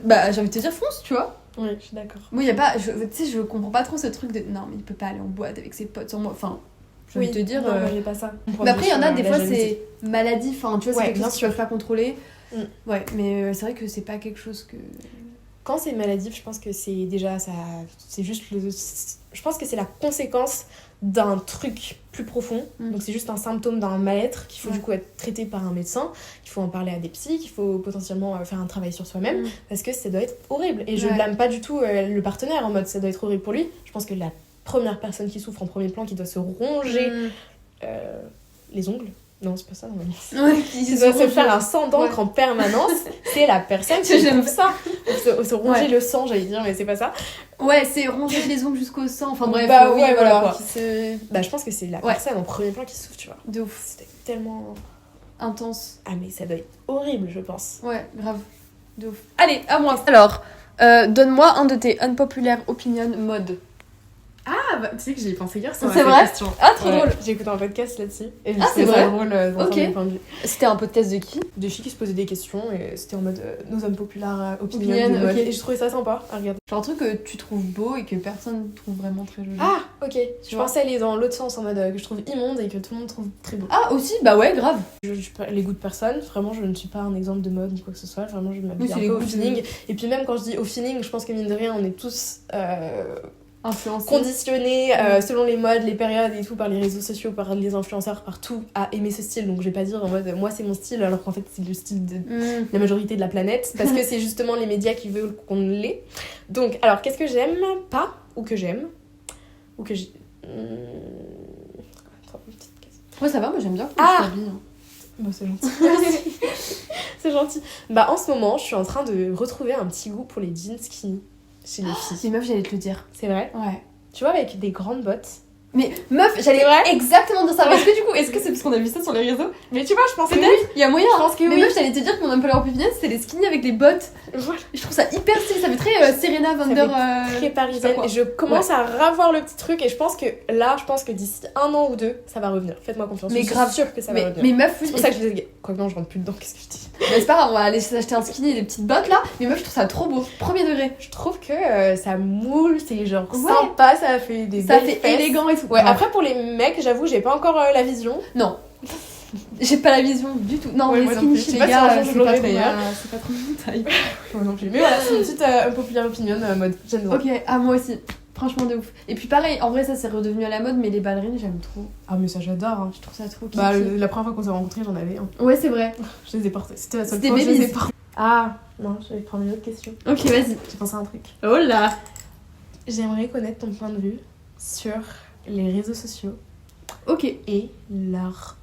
Bah j'ai envie de te dire fonce, tu vois. Oui, je suis d'accord. Moi y a pas tu sais je comprends pas trop ce truc de non mais il peut pas aller en boîte avec ses potes sur moi. Enfin, j'ai envie de te dire non, moi, j'ai pas ça. mais après, il y en a des La fois, jalousie. c'est maladie, enfin, tu vois, Ouais, c'est quelque bien chose qu'ils peuvent pas contrôler. Mm. Ouais, mais c'est vrai que c'est pas quelque chose que. Quand c'est maladif, je pense que c'est déjà ça. C'est juste le. Je pense que c'est la conséquence d'un truc plus profond. Mm. Donc c'est juste un symptôme d'un mal-être qu'il faut Ouais. du coup être traité par un médecin, qu'il faut en parler à des psys, qu'il faut potentiellement faire un travail sur soi-même Mm. parce que ça doit être horrible. Et je Ouais. blâme pas du tout le partenaire en mode ça doit être horrible pour lui. Je pense que la première personne qui souffre en premier plan, qui doit se ronger les ongles. Non, c'est pas ça normalement. Ouais, Qui doit se faire un sang d'encre en permanence, c'est la personne qui J'aime trouve ça. Se ronger Ouais. le sang, j'allais dire, mais c'est pas ça. Ouais, c'est ronger les ongles jusqu'au sang. Enfin bref, bah oui, ouais, voilà voilà. quoi. Bah, je pense que c'est la Ouais. personne en premier plan qui souffre, tu vois. De ouf. C'était tellement. Intense. Ah, mais ça doit être horrible, je pense. Ouais, grave. De ouf. Allez, à moi. Alors, donne-moi un de tes unpopular opinion mode. Ah, bah, tu sais que j'y ai pensé hier, C'est vrai question. Ah, trop Ouais, drôle. J'ai écouté un podcast là-dessus. Et je Ah, trouvais c'est ça vrai drôle d'entendre Ok. mon point de vue. C'était un podcast de qui? Des filles qui se posaient des questions et c'était en mode nos hommes populaires opinions Opinion, de mode. ok. Et je trouvais ça sympa à regarder. Genre un truc que tu trouves beau et que personne trouve vraiment très joli. Ah, ok. Je vois. pensais aller dans l'autre sens en mode que je trouve immonde et que tout le monde trouve très beau. Ah, aussi, bah ouais, grave. Je suis pas les goûts de personne, vraiment je ne suis pas un exemple de mode ni quoi que ce soit, vraiment je m'habille Oui, un c'est les peu au goûts de- feeling. Et puis même quand je dis au feeling, je pense que mine de rien on est tous Influencée. conditionnés selon les modes, les périodes et tout par les réseaux sociaux, par les influenceurs, partout à aimer ce style. Donc je vais pas dire en mode moi c'est mon style alors qu'en fait c'est le style de Mm. la majorité de la planète parce que c'est justement les médias qui veulent qu'on l'ait. Donc alors qu'est-ce que j'aime pas ou que j'aime ou que j'ai... Attends, une petite question. Ouais, ça va, moi j'aime bien Ah comment tu t'habilles, hein. Bah, c'est gentil. C'est gentil. Bah, en ce moment, je suis en train de retrouver un petit goût pour les jeans skinny chez les filles. C'est meuf, j'allais te le dire. C'est vrai. Ouais. Tu vois, avec des grandes bottes. Mais meuf, j'allais C'est vrai exactement dire ça. Mais est-ce que du coup, est-ce que c'est parce qu'on a vu ça sur les réseaux? Mais tu vois, je pense que Peut-être, il y a moyen. Je pense que Mais oui. meuf, j'allais te dire que mon unpopular opinion, c'était les skinny avec les bottes. Voilà. Je trouve ça hyper stylé, ça fait très Serena Van der. Très je sais parisienne. pas quoi. Et je commence à revoir le petit truc. Et je pense que là, d'ici 1 an ou 2, ça va revenir. Faites-moi confiance. Mais Je suis grave. sûre que ça va Mais, revenir. mais meuf, oui. C'est pour ça que je disais, quoi que non, je rentre plus dedans. Qu'est-ce que je dis? Mais c'est pas grave, on va aller s'acheter un skinny et des petites bottes là. Mais meuf, je trouve ça trop beau. Premier degré. Je trouve que ça moule, c'est genre Ouais. sympa, ça fait des Ça belles fait fesses. élégant et tout. Ouais, Grave. après pour les mecs, j'avoue, j'ai pas encore la vision. Non. J'ai pas la vision du tout. Non, Ouais, les moi non skinny plus. chez Je sais les pas si un gars, jour je c'est pas l'aurai, trop d'ailleurs. c'est pas trop mon taille. Moi non plus. Mais voilà, c'est une petite unpopular opinion mode. J'aime bien. Ok, ah moi aussi. Franchement de ouf. Et puis pareil, en vrai ça c'est redevenu à la mode, mais les ballerines j'aime trop. Ah, mais ça j'adore. Hein. Je trouve ça trop Bah, kiki. la première fois qu'on s'est rencontrés, j'en avais un. Ouais c'est vrai. Je les ai portés. C'était la seule C'était fois où je les ai Bébis. portés. Ah, non, je vais prendre une autre question. Ok vas-y. J'ai pensé à un truc. Oh là. J'aimerais connaître ton point de vue sur les réseaux sociaux Ok. et leur.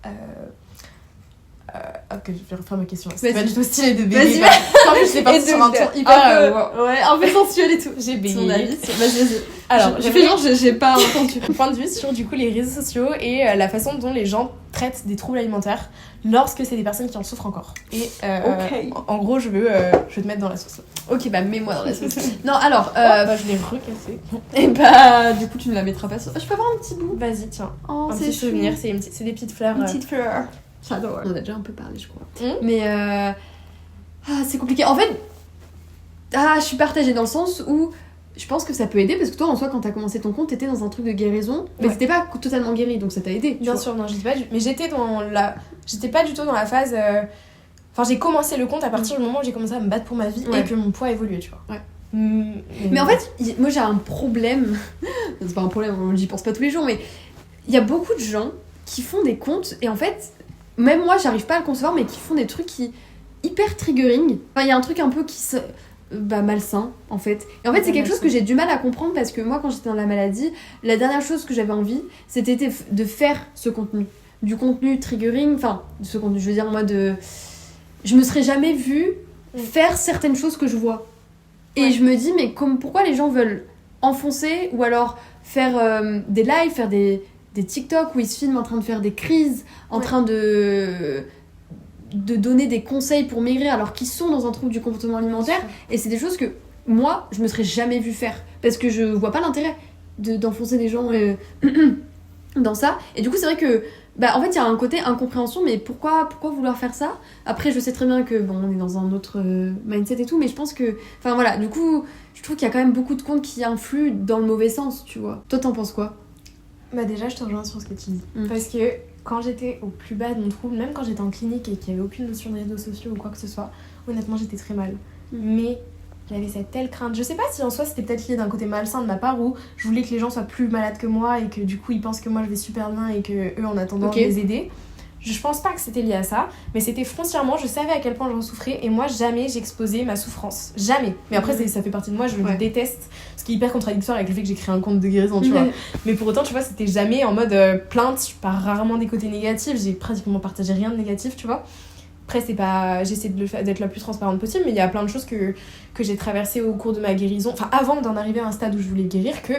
Ok, je vais refaire ma question. C'est Vas-y. pas du tout stylé de Vas-y, bébé. En plus, je l'ai parti sur un ton hyper. ouais, un peu sensuel et tout. J'ai Son bégayé. avis. Vas-y. Alors, j'ai fait genre j'ai pas entendu. mon point de vue sur du coup les réseaux sociaux et la façon dont les gens traitent des troubles alimentaires lorsque c'est des personnes qui en souffrent encore. Et Ok. en gros, je vais te mettre dans la sauce. Ok bah mets-moi dans la sauce. Non alors Bah, je l'ai recassé. et bah du coup tu ne la mettras pas sur. Je peux avoir un petit bout. Vas-y, tiens. Oh Un c'est petit souvenir, c'est des petites fleurs. Une petite fleur. J'adore. On en a déjà un peu parlé, je crois. Hmm. Mais c'est compliqué. En fait, je suis partagée dans le sens où je pense que ça peut aider parce que toi, en soi, quand t'as commencé ton compte, t'étais dans un truc de guérison, mais Ouais. c'était pas totalement guéri, donc ça t'a aidé. tu Bien vois. sûr, non, je dis pas mais j'étais pas du tout dans la phase. Enfin, j'ai commencé le compte à partir du moment où j'ai commencé à me battre pour ma vie Ouais. et que mon poids évoluait, tu vois. Ouais. Mais en fait, moi j'ai un problème. C'est pas un problème, j'y pense pas tous les jours, mais il y a beaucoup de gens qui font des comptes et en fait, même moi j'arrive pas à le concevoir, mais qui font des trucs qui hyper triggering. Enfin, il y a un truc un peu qui se. Malsain en fait. Et en fait, c'est quelque chose que j'ai du mal à comprendre parce que moi, quand j'étais dans la maladie, la dernière chose que j'avais envie, c'était de faire ce contenu. Du contenu triggering, enfin, ce contenu, je veux dire en mode. Je me serais jamais vue faire certaines choses que je vois. Et je me dis, mais pourquoi les gens veulent enfoncer ou alors faire des lives, faire des TikTok où ils se filment en train de faire des crises, en train de donner des conseils pour maigrir alors qu'ils sont dans un trouble du comportement alimentaire. Et c'est des choses que moi, je me serais jamais vue faire. Parce que je vois pas l'intérêt d'enfoncer des gens dans ça. Et du coup, c'est vrai que en fait, il y a un côté incompréhension, mais pourquoi vouloir faire ça ? Après, je sais très bien que, on est dans un autre mindset et tout, mais je pense que... Enfin, voilà, du coup, je trouve qu'il y a quand même beaucoup de comptes qui influent dans le mauvais sens, tu vois. Toi, t'en penses quoi ? Déjà, je te rejoins sur ce que tu dis. Parce que quand j'étais au plus bas de mon trouble, même quand j'étais en clinique et qu'il n'y avait aucune notion de réseaux sociaux ou quoi que ce soit, honnêtement, j'étais très mal. Mais j'avais cette telle crainte. Je sais pas si en soi c'était peut-être lié d'un côté malsain de ma part où je voulais que les gens soient plus malades que moi et que du coup ils pensent que moi je vais super bien et que eux en attendant je les aider. Je pense pas que c'était lié à ça, mais c'était foncièrement, je savais à quel point j'en souffrais et moi jamais j'exposais ma souffrance. Jamais. Mais après ça fait partie de moi, je le déteste, ce qui est hyper contradictoire avec le fait que j'ai créé un compte de guérison, tu vois. Mais pour autant, tu vois, c'était jamais en mode plainte, je pars rarement des côtés négatifs, j'ai pratiquement partagé rien de négatif, tu vois. Après, c'est pas... j'essaie d'être la plus transparente possible, mais il y a plein de choses que j'ai traversées au cours de ma guérison, enfin avant d'en arriver à un stade où je voulais guérir, que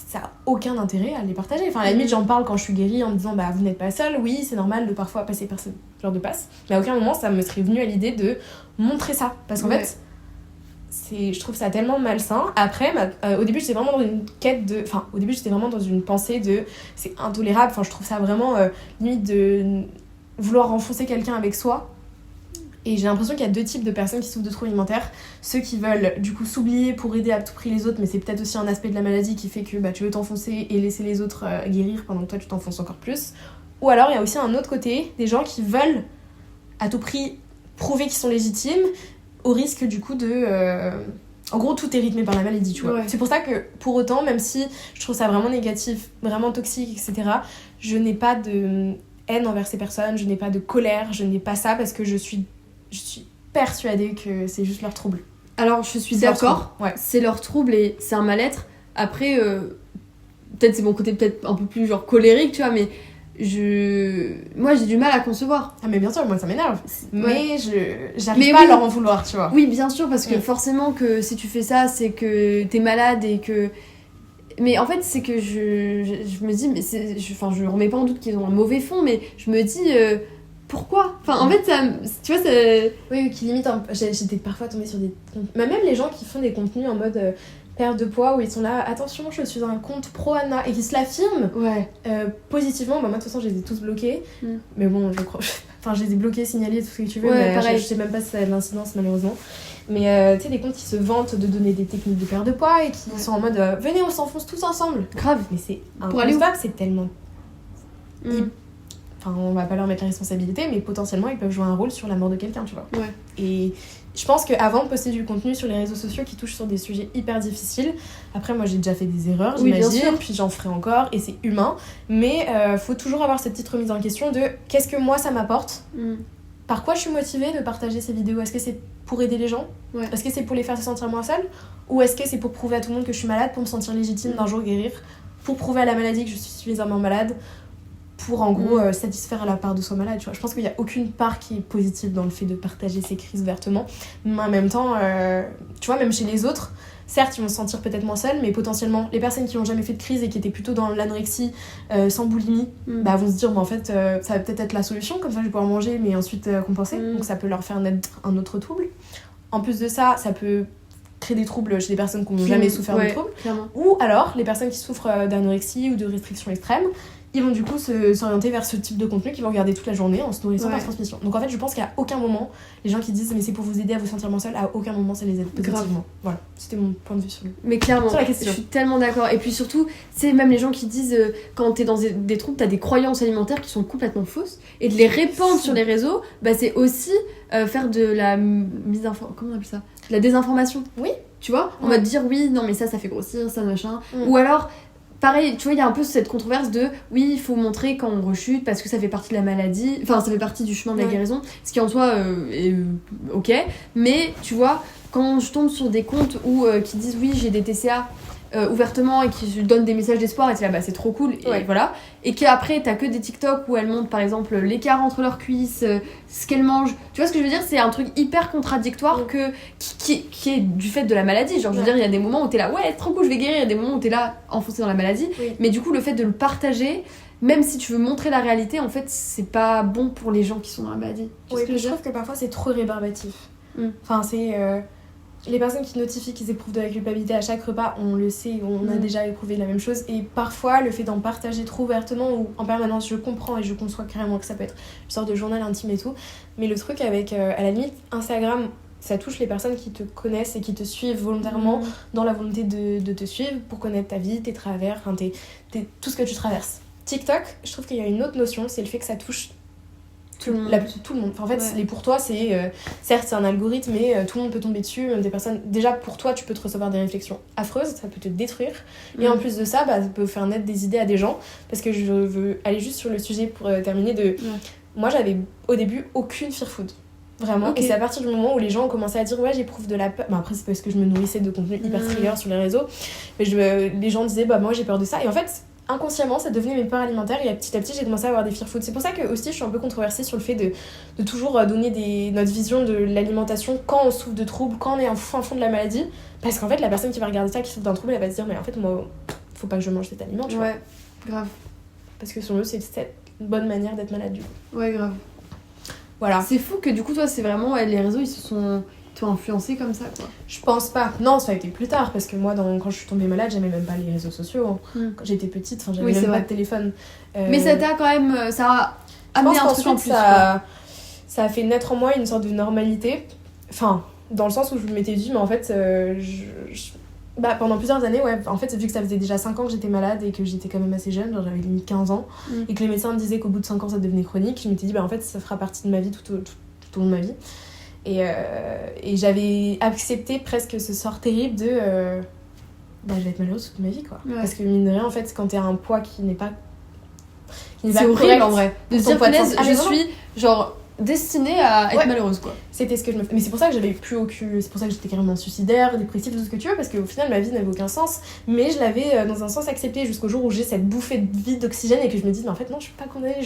ça a aucun intérêt à les partager. Enfin, à la limite, j'en parle quand je suis guérie en me disant vous n'êtes pas seule, oui, c'est normal de parfois passer par ce genre de passe, mais à aucun moment ça me serait venu à l'idée de montrer ça. Parce qu'en fait, je trouve ça tellement malsain. Après, au début, j'étais vraiment dans une quête de... Enfin, au début, j'étais vraiment dans une pensée de... C'est intolérable. Enfin, je trouve ça vraiment limite de vouloir enfoncer quelqu'un avec soi. Et j'ai l'impression qu'il y a deux types de personnes qui souffrent de troubles alimentaires. Ceux qui veulent du coup s'oublier pour aider à tout prix les autres, mais c'est peut-être aussi un aspect de la maladie qui fait que tu veux t'enfoncer et laisser les autres guérir pendant que toi tu t'enfonces encore plus. Ou alors il y a aussi un autre côté, des gens qui veulent à tout prix prouver qu'ils sont légitimes au risque du coup de... En gros, tout est rythmé par la maladie, tu vois. C'est pour ça que, pour autant, même si je trouve ça vraiment négatif, vraiment toxique, etc., je n'ai pas de haine envers ces personnes, je n'ai pas de colère, je n'ai pas ça parce que je suis persuadée que c'est juste leur trouble. Alors, je suis d'accord, c'est leur trouble et c'est un mal-être. Après, peut-être c'est mon côté peut-être un peu plus genre colérique, tu vois, mais moi j'ai du mal à concevoir. Ah mais bien sûr, moi ça m'énerve. Mais j'arrive pas à leur en vouloir, tu vois. Oui, bien sûr, parce que forcément que si tu fais ça, c'est que t'es malade et que... Mais en fait, c'est que je me dis, mais je remets pas en doute qu'ils ont un mauvais fond, mais je me dis... pourquoi ? Enfin, en fait, ça, tu vois, ça... Oui, qui limite... J'étais parfois tombée sur des... Même les gens qui font des contenus en mode perte de poids, où ils sont là, attention, je suis dans un compte pro-Anna, et qui se l'affirment positivement. Moi, de toute façon, je les ai tous bloqués. Mais bon, je crois... Enfin, je les ai bloqués, signalés, tout ce que tu veux, mais pareil. Je sais même pas si ça a de l'incidence, malheureusement. Mais tu sais, des comptes qui se vantent de donner des techniques de perte de poids, et qui sont en mode, venez, on s'enfonce tous ensemble. Grave. Mais c'est impossible, c'est tellement... Enfin, on va pas leur mettre la responsabilité, mais potentiellement, ils peuvent jouer un rôle sur la mort de quelqu'un, tu vois. Et je pense qu'avant de poster du contenu sur les réseaux sociaux qui touchent sur des sujets hyper difficiles, après, moi, j'ai déjà fait des erreurs, j'imagine, puis j'en ferai encore, et c'est humain. Mais faut toujours avoir cette petite remise en question de qu'est-ce que moi, ça m'apporte ? Par quoi je suis motivée de partager ces vidéos ? Est-ce que c'est pour aider les gens ? Est-ce que c'est pour les faire se sentir moins seuls ? Ou est-ce que c'est pour prouver à tout le monde que je suis malade, pour me sentir légitime d'un jour guérir ? Pour prouver à la maladie que je suis suffisamment malade ? Pour en gros satisfaire la part de soi malade, tu vois. Je pense qu'il n'y a aucune part qui est positive dans le fait de partager ses crises ouvertement, mais en même temps tu vois, même chez les autres, certes ils vont se sentir peut-être moins seuls, mais potentiellement les personnes qui n'ont jamais fait de crise et qui étaient plutôt dans l'anorexie sans boulimie vont se dire en fait ça va peut-être être la solution, comme ça je vais pouvoir manger mais ensuite compenser, donc ça peut leur faire naître un autre trouble. En plus de ça, ça peut créer des troubles chez des personnes qui n'ont jamais souffert de troubles, ou alors les personnes qui souffrent d'anorexie ou de restrictions extrêmes, ils vont du coup s'orienter vers ce type de contenu qu'ils vont regarder toute la journée en se nourrissant par transmission. Donc en fait, je pense qu'à aucun moment, les gens qui disent mais c'est pour vous aider à vous sentir moins seul, à aucun moment ça les aide positivement. Voilà, c'était mon point de vue sur Mais clairement, sur la question. Je suis tellement d'accord. Et puis surtout, c'est même les gens qui disent quand t'es dans des troubles, t'as des croyances alimentaires qui sont complètement fausses, et de les répandre sur les réseaux, c'est aussi faire de la comment on appelle ça ? De la désinformation. Oui. tu vois, on va te dire oui, non mais ça fait grossir, ça machin. Mm. Ou alors, pareil, tu vois, il y a un peu cette controverse de oui, il faut montrer quand on rechute parce que ça fait partie de la maladie, enfin ça fait partie du chemin de la guérison, ce qui en soi est ok, mais tu vois, quand je tombe sur des comptes qui disent oui, j'ai des TCA ouvertement et qui donnent des messages d'espoir et c'est là, bah c'est trop cool, et voilà, et qu'après t'as que des TikTok où elles montrent par exemple l'écart entre leurs cuisses, ce qu'elles mangent, tu vois ce que je veux dire, c'est un truc hyper contradictoire qui est du fait de la maladie, genre je veux dire, il y a des moments où t'es là, ouais trop cool je vais guérir, il y a des moments où t'es là enfoncé dans la maladie, mais du coup le fait de le partager, même si tu veux montrer la réalité, en fait c'est pas bon pour les gens qui sont dans la maladie. Je trouve que parfois c'est trop rébarbatif. Enfin c'est... Les personnes qui notifient qu'ils éprouvent de la culpabilité à chaque repas, on le sait, on a déjà éprouvé la même chose. Et parfois, le fait d'en partager trop ouvertement ou en permanence, je comprends et je conçois carrément que ça peut être une sorte de journal intime et tout. Mais le truc avec, à la limite, Instagram, ça touche les personnes qui te connaissent et qui te suivent volontairement dans la volonté de te suivre pour connaître ta vie, tes travers, enfin, tout ce que tu traverses. TikTok, je trouve qu'il y a une autre notion, c'est le fait que ça touche tout le monde. Enfin, en fait, pour toi, c'est certes c'est un algorithme, mais tout le monde peut tomber dessus, même des personnes. Déjà pour toi, tu peux te recevoir des réflexions affreuses, ça peut te détruire. Et en plus de ça, ça peut faire naître des idées à des gens. Parce que je veux aller juste sur le sujet pour terminer de. Moi, j'avais au début aucune fear food. Vraiment. Et c'est à partir du moment où les gens ont commencé à dire ouais, j'éprouve de la peur. Bon, après, c'est parce que je me nourrissais de contenu hyper trigger sur les réseaux. Mais les gens disaient bah moi j'ai peur de ça. Et en fait, inconsciemment ça devenait mes peurs alimentaires et petit à petit j'ai commencé à avoir des fear food. C'est pour ça que aussi je suis un peu controversée sur le fait de toujours donner notre vision de l'alimentation quand on souffre de troubles, quand on est en fond de la maladie, parce qu'en fait la personne qui va regarder ça qui souffre d'un trouble elle va se dire mais en fait moi faut pas que je mange cet aliment, tu vois. Grave, parce que selon eux c'est une bonne manière d'être malade du coup. Grave, voilà. C'est fou que du coup toi c'est vraiment les réseaux ils t'ont influencé comme ça quoi. Je pense pas. Non, ça a été plus tard parce que moi quand je suis tombée malade, j'aimais même pas les réseaux sociaux. Quand j'étais petite, j'avais même pas de téléphone. Mais ça t'a quand même ça a amené un truc en plus. Ça a fait naître en moi une sorte de normalité. Enfin, dans le sens où je m'étais dit mais en fait pendant plusieurs années en fait vu que ça faisait déjà 5 ans que j'étais malade et que j'étais quand même assez jeune, genre j'avais limite 15 ans et que les médecins me disaient qu'au bout de 5 ans ça devenait chronique, je m'étais dit en fait ça fera partie de ma vie tout au long de ma vie. Et j'avais accepté presque ce sort terrible de je vais être malheureuse toute ma vie quoi. Parce que mine de rien en fait quand t'es à un poids qui n'est pas c'est horrible en vrai de se dire je suis genre destinée à être malheureuse quoi. C'était ce que je me... Mais c'est pour ça que j'avais plus aucune... C'est pour ça que j'étais carrément suicidaire, dépressive, tout ce que tu veux, parce qu'au final ma vie n'avait aucun sens, mais je l'avais dans un sens accepté jusqu'au jour où j'ai cette bouffée de vie d'oxygène et que je me dis mais en fait non je suis pas condamnée,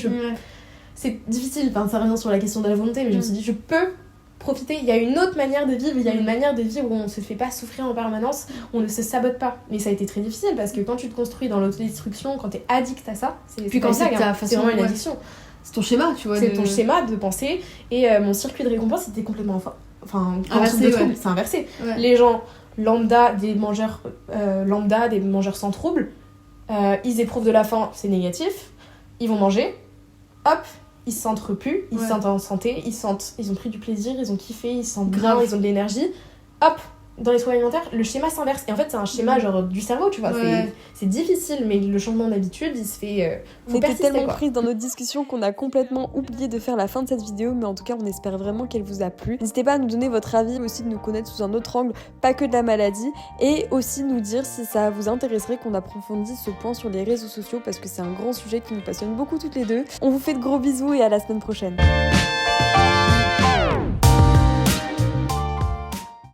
c'est difficile, enfin ça revient sur la question de la volonté, mais je me suis dit je peux profiter, il y a une autre manière de vivre, il y a une manière de vivre où on se fait pas souffrir en permanence, on ne se sabote pas. Mais ça a été très difficile parce que quand tu te construis dans l'autodestruction, quand t'es addict à ça, c'est vraiment une addiction. C'est ton schéma, tu vois. C'est ton schéma de pensée et mon circuit de récompense était complètement inversé, c'est inversé. Les gens lambda, des mangeurs sans trouble, ils éprouvent de la faim, c'est négatif, ils vont manger, hop, ils se sentent repus, ils se sentent en santé, ils ont pris du plaisir, ils ont kiffé, ils se sentent bien, ils ont de l'énergie. Hop, dans les troubles alimentaires, le schéma s'inverse. Et en fait, c'est un schéma genre du cerveau, tu vois. C'est difficile, mais le changement d'habitude, il se fait... On était tellement prise dans notre discussion qu'on a complètement oublié de faire la fin de cette vidéo, mais en tout cas, on espère vraiment qu'elle vous a plu. N'hésitez pas à nous donner votre avis, aussi de nous connaître sous un autre angle, pas que de la maladie, et aussi nous dire si ça vous intéresserait qu'on approfondisse ce point sur les réseaux sociaux, parce que c'est un grand sujet qui nous passionne beaucoup toutes les deux. On vous fait de gros bisous et à la semaine prochaine.